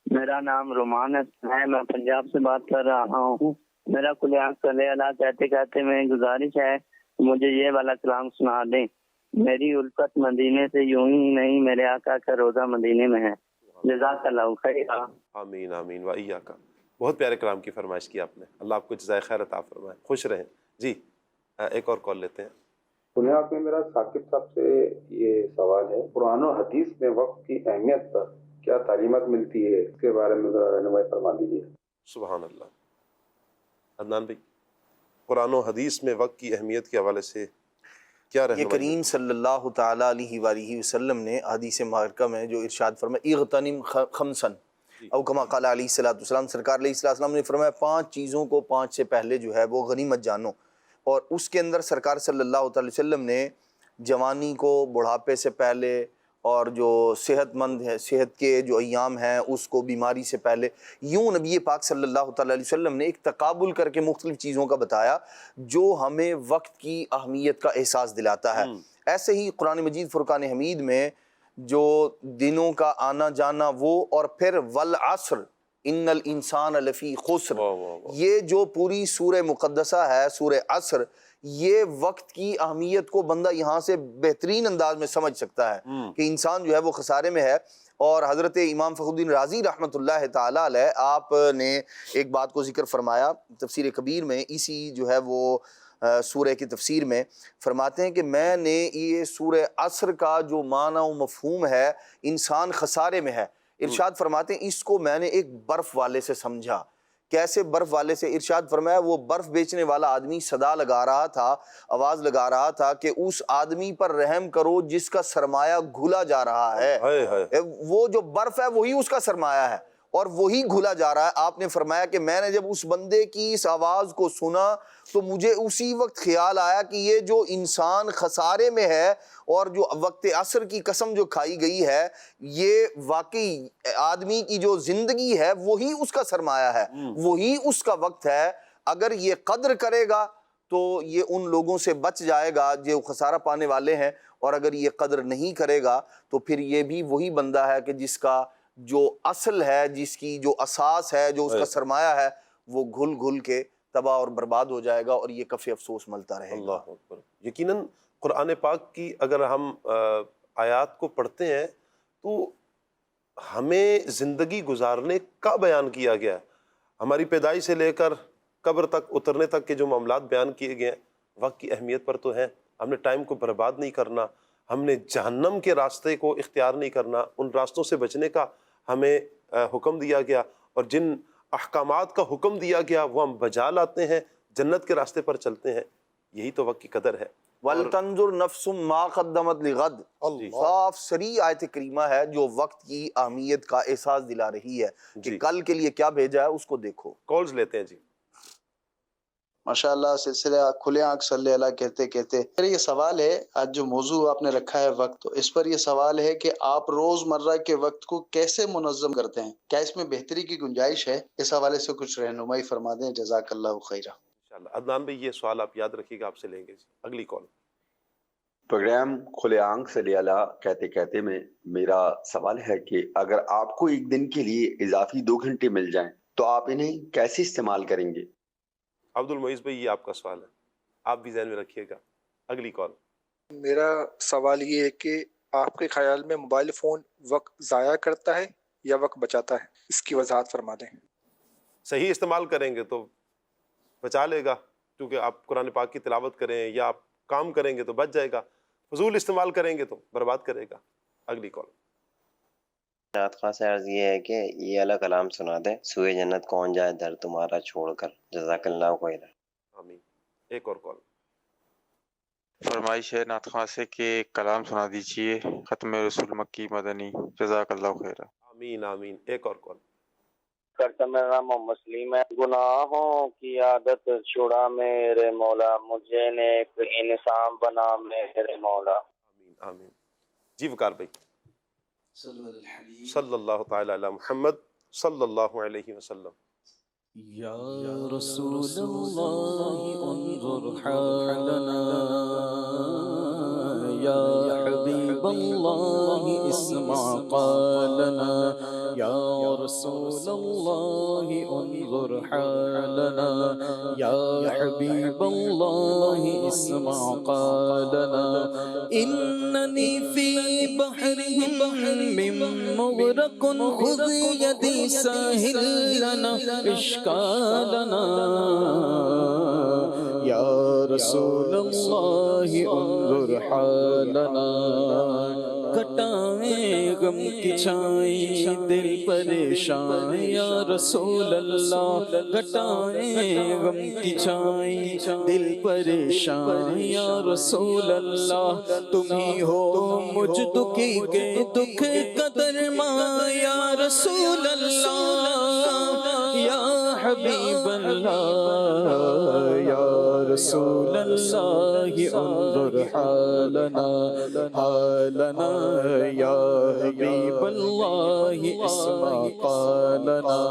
میرا نام رومان ہے، میں پنجاب سے بات کر رہا ہوں. میرا کھلے آنکھ صلی اللہ کہتے کہتے میں گزارش ہے مجھے یہ والا کلام سنا دیں. میری الفت مدینے سے یوں ہی نہیں، میرے آقا کا روزہ مدینے میں ہے. جزاک اللہ خیر. آمین آمین و ایاک. بہت پیارے کلام کی فرمائش کی آپ نے، اللہ آپ کو جزائے خیر عطا فرمائے. خوش رہیں جی. ایک اور کال لیتے ہیں. کھلے آنکھ میں میرا ثاقب صاحب سے یہ سوال ہے، قرآن و حدیث میں وقت کی اہمیت پر کیا تعلیمات ملتی ہے، اس کے بارے میں ذرا رہنمائی فرما دیجیے. سبحان اللہ. عدنان بھائی، قرآن و حدیث میں وقت کی اہمیت کے حوالے سے کیا رہنمائی؟ یہ کریم صلی اللہ تعالیٰ علیہ وآلہ وسلم نے حدیث مبارکہ میں جو ارشاد فرمایا، اغتنم خمسن او کما قال علیہ الصلوۃ والسلام، سرکار علیہ السلام نے فرمایا 5 چیزوں کو 5 سے پہلے جو ہے وہ غنیمت جانو. اور اس کے اندر سرکار صلی اللہ تعالی وسلم نے جوانی کو، بڑھاپے سے پہلے، اور جو صحت مند ہے، صحت کے جو ایام ہیں اس کو، بیماری سے پہلے، یوں نبی پاک صلی اللہ تعالی علیہ وسلم نے ایک تقابل کر کے مختلف چیزوں کا بتایا جو ہمیں وقت کی اہمیت کا احساس دلاتا ہے. ایسے ہی قرآن مجید فرقان حمید میں جو دنوں کا آنا جانا وہ، اور پھر والعصر ان الانسان لفی خسر، یہ جو پوری سورہ مقدسہ ہے، سورہ عصر، یہ وقت کی اہمیت کو بندہ یہاں سے بہترین انداز میں سمجھ سکتا ہے کہ انسان جو ہے وہ خسارے میں ہے. اور حضرت امام فخر الدین رازی رحمۃ اللہ تعالیٰ علیہ، آپ نے ایک بات کو ذکر فرمایا تفسیر کبیر میں، اسی جو ہے وہ سورہ کی تفسیر میں فرماتے ہیں کہ میں نے یہ سورہ عصر کا جو معنی و مفہوم ہے، انسان خسارے میں ہے، ارشاد فرماتے ہیں اس کو میں نے ایک برف والے سے سمجھا. کیسے برف والے سے؟ ارشاد فرمایا وہ برف بیچنے والا آدمی صدا لگا رہا تھا، آواز لگا رہا تھا کہ اس آدمی پر رحم کرو جس کا سرمایہ گھلا جا رہا ہے. وہ جو برف ہے وہی اس کا سرمایہ ہے اور وہی گھلا جا رہا ہے. آپ نے فرمایا کہ میں نے جب اس بندے کی اس آواز کو سنا تو مجھے اسی وقت خیال آیا کہ یہ جو انسان خسارے میں ہے اور جو وقت عصر کی قسم جو کھائی گئی ہے، یہ واقعی آدمی کی جو زندگی ہے وہی اس کا سرمایہ ہے، وہی اس کا وقت ہے. اگر یہ قدر کرے گا تو یہ ان لوگوں سے بچ جائے گا جو خسارہ پانے والے ہیں، اور اگر یہ قدر نہیں کرے گا تو پھر یہ بھی وہی بندہ ہے کہ جس کا جو اصل ہے، جس کی جو اساس ہے، جو اس کا سرمایہ ہے، وہ گھل گھل کے تباہ اور برباد ہو جائے گا اور یہ کف افسوس ملتا رہے گا. اللہ اکبر. یقیناً قرآن پاک کی اگر ہم آیات کو پڑھتے ہیں تو ہمیں زندگی گزارنے کا بیان کیا گیا ہے. ہماری پیدائش سے لے کر قبر تک اترنے تک کے جو معاملات بیان کیے گئے ہیں وقت کی اہمیت پر تو ہیں. ہم نے ٹائم کو برباد نہیں کرنا، ہم نے جہنم کے راستے کو اختیار نہیں کرنا، ان راستوں سے بچنے کا ہمیں حکم دیا گیا، اور جن احکامات کا حکم دیا گیا وہ ہم بجا لاتے ہیں، جنت کے راستے پر چلتے ہیں. یہی تو وقت کی قدر ہے. وَلْتَنْظُرْ نَفْسٌ مَا قَدَّمَتْ لِغَدٍ، صاف صریح آیت کریمہ ہے جو وقت کی اہمیت کا احساس دلا رہی ہے کہ کل کے لیے کیا بھیجا ہے اس کو دیکھو. کالز لیتے ہیں جی. ماشاءاللہ سلسلہ کھلے آنکھ صلی اللہ کہتے کہتے میرا یہ سوال ہے، آج جو موضوع آپ نے رکھا ہے وقت، تو اس پر یہ سوال ہے کہ آپ روز مرہ کے وقت کو کیسے منظم کرتے ہیں؟ کیا اس میں بہتری کی گنجائش ہے؟ اس حوالے سے کچھ رہنمائی فرما دیں، جزاک اللہ خیرہ. انشاءاللہ. عدنان بھائی یہ سوال آپ یاد رکھیے گا، آپ سے لیں گے. اگلی کال. پروگرام کھلے آنکھ صلی اللہ کہتے کہتے میں میرا سوال ہے کہ اگر آپ کو ایک دن کے لیے اضافی 2 گھنٹے مل جائیں تو آپ انہیں کیسے استعمال کریں گے؟ عبد المعیز بھائی یہ آپ کا سوال ہے، آپ بھی ذہن میں رکھیے گا. اگلی کال. میرا سوال یہ ہے کہ آپ کے خیال میں موبائل فون وقت ضائع کرتا ہے یا وقت بچاتا ہے؟ اس کی وضاحت فرما دیں. صحیح استعمال کریں گے تو بچا لے گا، کیونکہ آپ قرآن پاک کی تلاوت کریں یا آپ کام کریں گے تو بچ جائے گا. فضول استعمال کریں گے تو برباد کرے گا. اگلی کال. نعت خواہ سے عرض یہ ہے کہ یہ اللہ کلام سنا دیں، سوئے جنت کون جائے در تمہارا چھوڑ کر، جزاک اللہ خیرہ. آمین. ایک اور کال. فرمائش ہے نعت خواہ سے کہ کلام سنا دیجئے ختم رسول مکی مدنی، جزاک اللہ خیرہ. آمین آمین. ایک اور کال. کرتا میرا نام مسلم ہے. گناہوں کی عادت چھڑا میرے مولا، مجھے نیک انسان بنا میرے مولا. آمین آمین. جی وقار بھائی. صلی اللہ تعالی علی محمد صلی اللہ علیہ وسلم. یا رسول اللہ انظر حالنا، یا حبیب اللہ اسمع قالنا، یا رسول اللہ انظر حالنا، یا حبیب اللہ اسمع قالنا. اننی فی بحرہم من مغرق خذ یدی ساحل لنا اشکالنا، یا رسول اللہ انظر حالنا. کٹائیں غم کی چھائیں دل پریشان، یا رسول اللہ کٹائیں غم کی چھائیں دل پریشان، یا رسول اللہ تم ہی ہو مجھ دکھی کے دکھ کا درمان، یا رسول اللہ یا حبیب اللہ، یا رسول اللہ انظر حالنا حالنا، یا حبیب اللہ اسمع قالنا.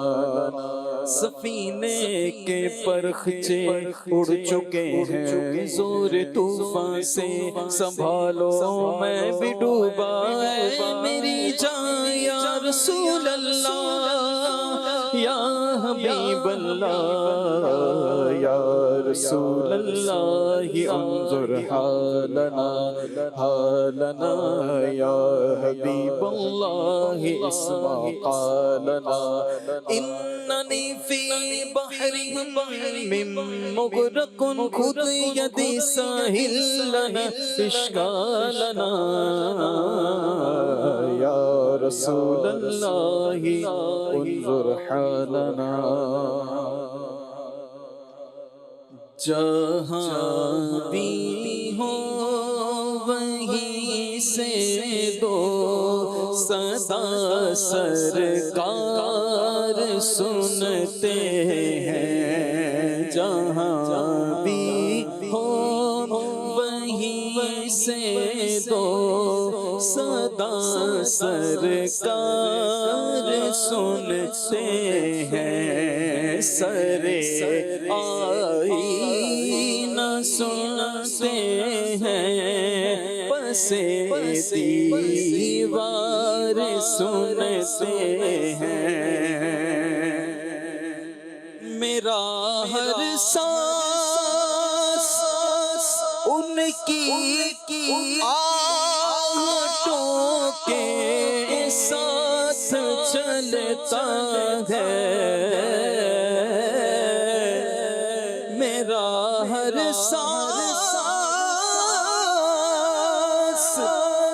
سفینے کے پرخچے اڑ چکے ہیں زور طوفان سے، سنبھالو میں بھی ڈوبا ہے میری جان، یا رسول اللہ یا حبیب اللہ، یا رسول اللہ انظر حالنا حالنا، یا حبیب اللہ اسمع قالنا. اننی فی بحرہم من مغرق خذ یدی ساحل لنا اشکالنا، یا رسول اللہ انظر حالنا جہاں بھی ہو وہیں سے دو صدا سرکار سنتے ہیں جہاں بھی ہو وہیں سے دو صدا سرکار سنتے ہیں سرے آئینہ سنتے ہیں پسے دیوار سنتے ہیں میرا ہر سانس ان کی آہٹوں کے ساتھ چلتا ہے میرا ہر سانس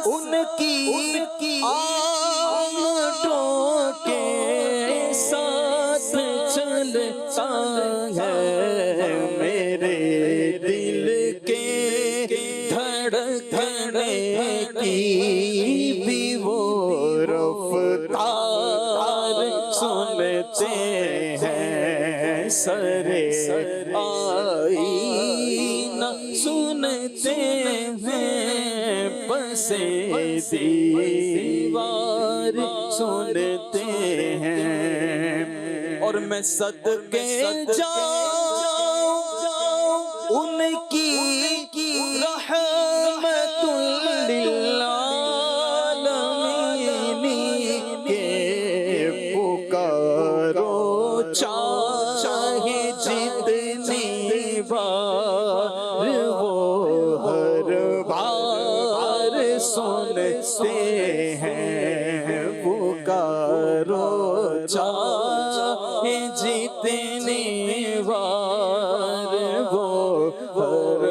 ان کی آہٹوں کے ساتھ چلتا ہے میرے دل کے دھڑکنے کی بھی وہ رفتار سنتے ہیں سرے آئینہ سنتے ہیں پسے دیوار سنتے ہیں اور میں صدقے جاؤں ان کی رحمت للعالمین کے پکارو چاہے جتنی بار وہ ہر بار سنتے ہیں پکارو چاہے جتنی بار وہ ہر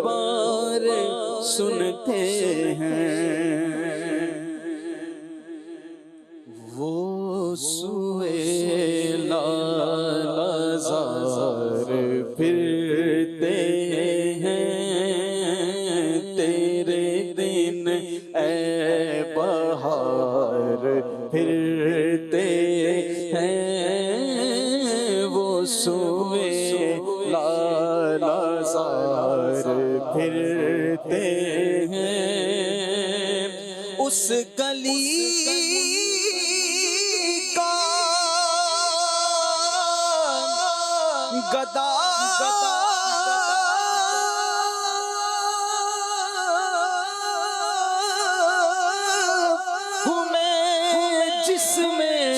بار سنتے ہیں وہ سوئے لالازار پھرتے ہیں تیرے دن اے بہار پھرتے ہیں وہ سوئے لالازار پھرتے ہیں اس گلی کا گدا ہوں میں جس میں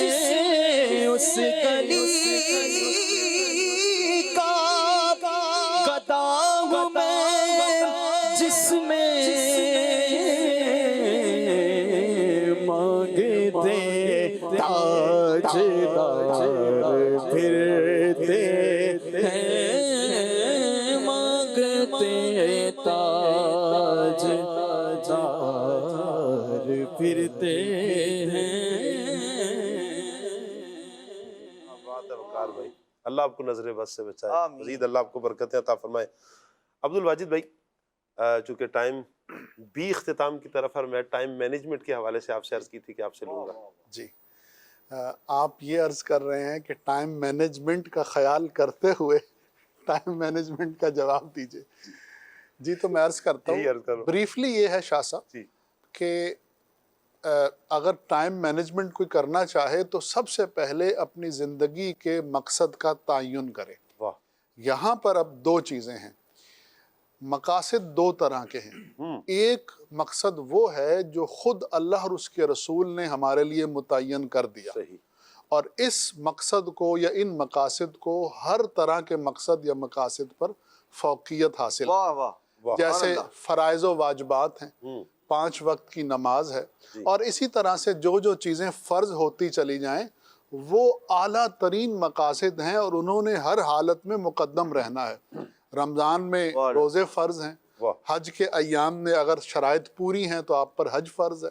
اس گلی کا گدا ہوں میں جس میں مانگتے تاجدار پھرتے ہیں مانگتے تاجدار پھرتے ہیں بھائی اللہ آپ کو نظر بد سے بچائے مزید اللہ آپ کو برکتیں عطا فرمائے عبد الواجد بھائی چونکہ ٹائم بھی اختتام کی طرف اور میں ٹائم مینجمنٹ کے حوالے سے آپ سے عرض کی تھی کہ آپ سے لوں گا جی آپ یہ عرض کر رہے ہیں کہ ٹائم مینجمنٹ کا خیال کرتے ہوئے ٹائم مینجمنٹ کا جواب دیجئے جی تو میں عرض کرتا ہوں بریفلی یہ ہے شاہ صاحب کہ اگر ٹائم مینجمنٹ کوئی کرنا چاہے تو سب سے پہلے اپنی زندگی کے مقصد کا تعین کرے یہاں پر اب دو چیزیں ہیں مقاصد دو طرح کے ہیں ایک مقصد وہ ہے جو خود اللہ اور اس کے رسول نے ہمارے لیے متعین کر دیا اور اس مقصد کو یا ان مقاصد کو ہر طرح کے مقصد یا مقاصد پر فوقیت حاصل جیسے فرائض و واجبات ہیں 5 وقت کی نماز ہے اور اسی طرح سے جو جو چیزیں فرض ہوتی چلی جائیں وہ اعلیٰ ترین مقاصد ہیں اور انہوں نے ہر حالت میں مقدم رہنا ہے رمضان میں روزے فرض ہیں حج کے ایام میں اگر شرائط پوری ہیں تو آپ پر حج فرض ہے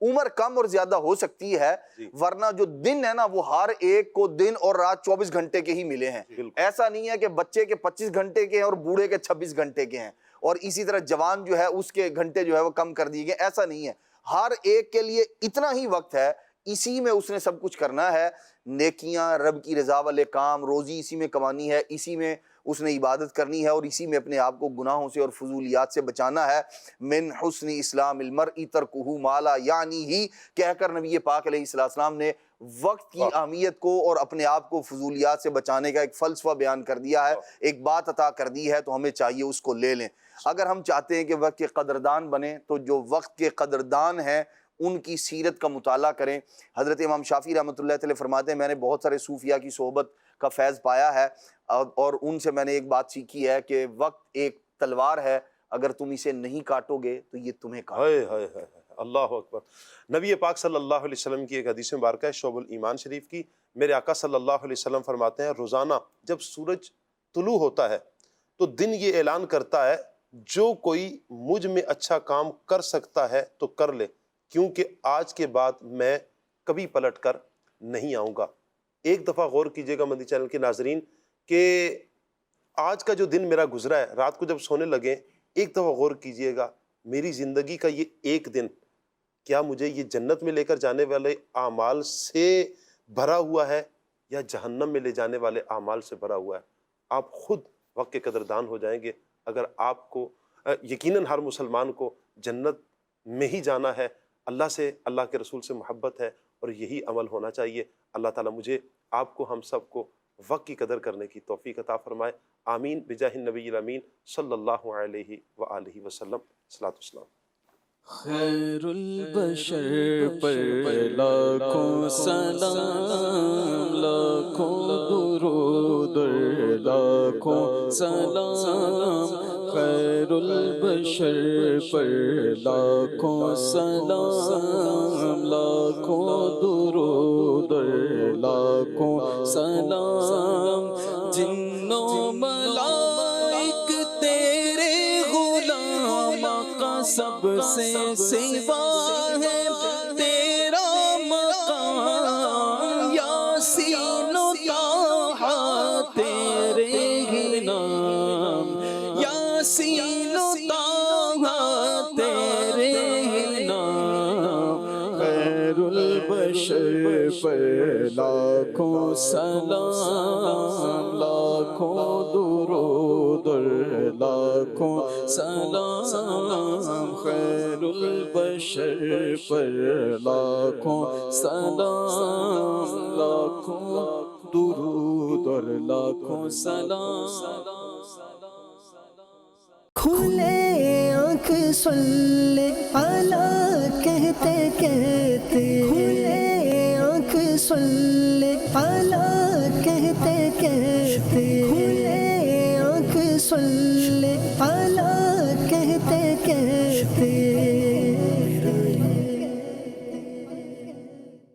عمر کم اور زیادہ ہو سکتی ہے، ورنہ جو دن ہے نا وہ ہر ایک کو دن اور رات 24 گھنٹے کے ہی ملے ہیں۔ ایسا نہیں ہے کہ بچے کے 25 گھنٹے کے ہیں اور بوڑھے کے 26 گھنٹے کے ہیں، اور اسی طرح جوان جو ہے اس کے گھنٹے جو ہے وہ کم کر دیے گئے، ایسا نہیں ہے۔ ہر ایک کے لیے اتنا ہی وقت ہے، اسی میں اس نے سب کچھ کرنا ہے، نیکیاں، رب کی رضا والے کام، روزی اسی میں کمانی ہے، اسی میں اس نے عبادت کرنی ہے، اور اسی میں اپنے آپ کو گناہوں سے اور فضولیات سے بچانا ہے۔ من حسن اسلام المرء ترکہ ما لا یعنی ہی کہہ کر نبی پاک علیہ السلام نے وقت کی اہمیت کو اور اپنے آپ کو فضولیات سے بچانے کا ایک فلسفہ بیان کر دیا ہے، ایک بات عطا کر دی ہے، تو ہمیں چاہیے اس کو لے لیں۔ اگر ہم چاہتے ہیں کہ وقت کے قدردان بنیں تو جو وقت کے قدردان ہیں ان کی سیرت کا مطالعہ کریں۔ حضرت امام شافعی رحمۃ اللہ علیہ فرماتے ہیں میں نے بہت سارے صوفیاء کی صحبت کا فیض پایا ہے، اور ان سے میں نے ایک بات سیکھی ہے کہ وقت ایک تلوار ہے، اگر تم اسے نہیں کاٹو گے تو یہ تمہیں کاٹے گا۔ اللہ اکبر۔ نبی پاک صلی اللہ علیہ وسلم کی ایک حدیث مبارکہ ہے شعب الایمان شریف کی، میرے آقا صلی اللہ علیہ وسلم فرماتے ہیں روزانہ جب سورج طلوع ہوتا ہے تو دن یہ اعلان کرتا ہے جو کوئی مجھ میں اچھا کام کر سکتا ہے تو کر لے، کیونکہ آج کے بعد میں کبھی پلٹ کر نہیں آؤں گا۔ ایک دفعہ غور کیجئے گا مدنی چینل کے ناظرین کہ آج کا جو دن میرا گزرا ہے، رات کو جب سونے لگے ایک دفعہ غور کیجئے گا میری زندگی کا یہ ایک دن کیا مجھے یہ جنت میں لے کر جانے والے اعمال سے بھرا ہوا ہے یا جہنم میں لے جانے والے اعمال سے بھرا ہوا ہے۔ آپ خود وقت کے قدردان ہو جائیں گے۔ اگر آپ کو یقیناً ہر مسلمان کو جنت میں ہی جانا ہے، اللہ سے، اللہ کے رسول سے محبت ہے اور یہی عمل ہونا چاہیے۔ اللہ تعالیٰ مجھے، آپ کو، ہم سب کو وقت کی قدر کرنے کی توفیق عطا فرمائے۔ آمین بجاہ النبی الامین صلی اللہ علیہ وآلہ وسلم۔ صلاۃ والسلام۔ خیر البشر پر لاکھوں سلام، لاکھوں درود لاکھوں سلام، خیر البشر پر لاکھوں سلام، لاکھوں درود لاکھوں سلام، جنوں ملائک تیرے غلام کا سب سے سوا ہے تیرا مقام، یاسین و طٰہٰ تیرے ہی نام، یاسین و طٰہٰ تیرے ہی نام، خیر البشر پر لاکھوں سلام، لاکھوں درود لاکھوں سلام، خیر البشر پر لاکھوں سلام، لاکھوں درود اور لاکھوں سلام۔ کھلے آنکھ صلی علی کہتے کہتے، کھلے آنکھ صلی علی کہتے کہتے، کھلے آنکھ صلی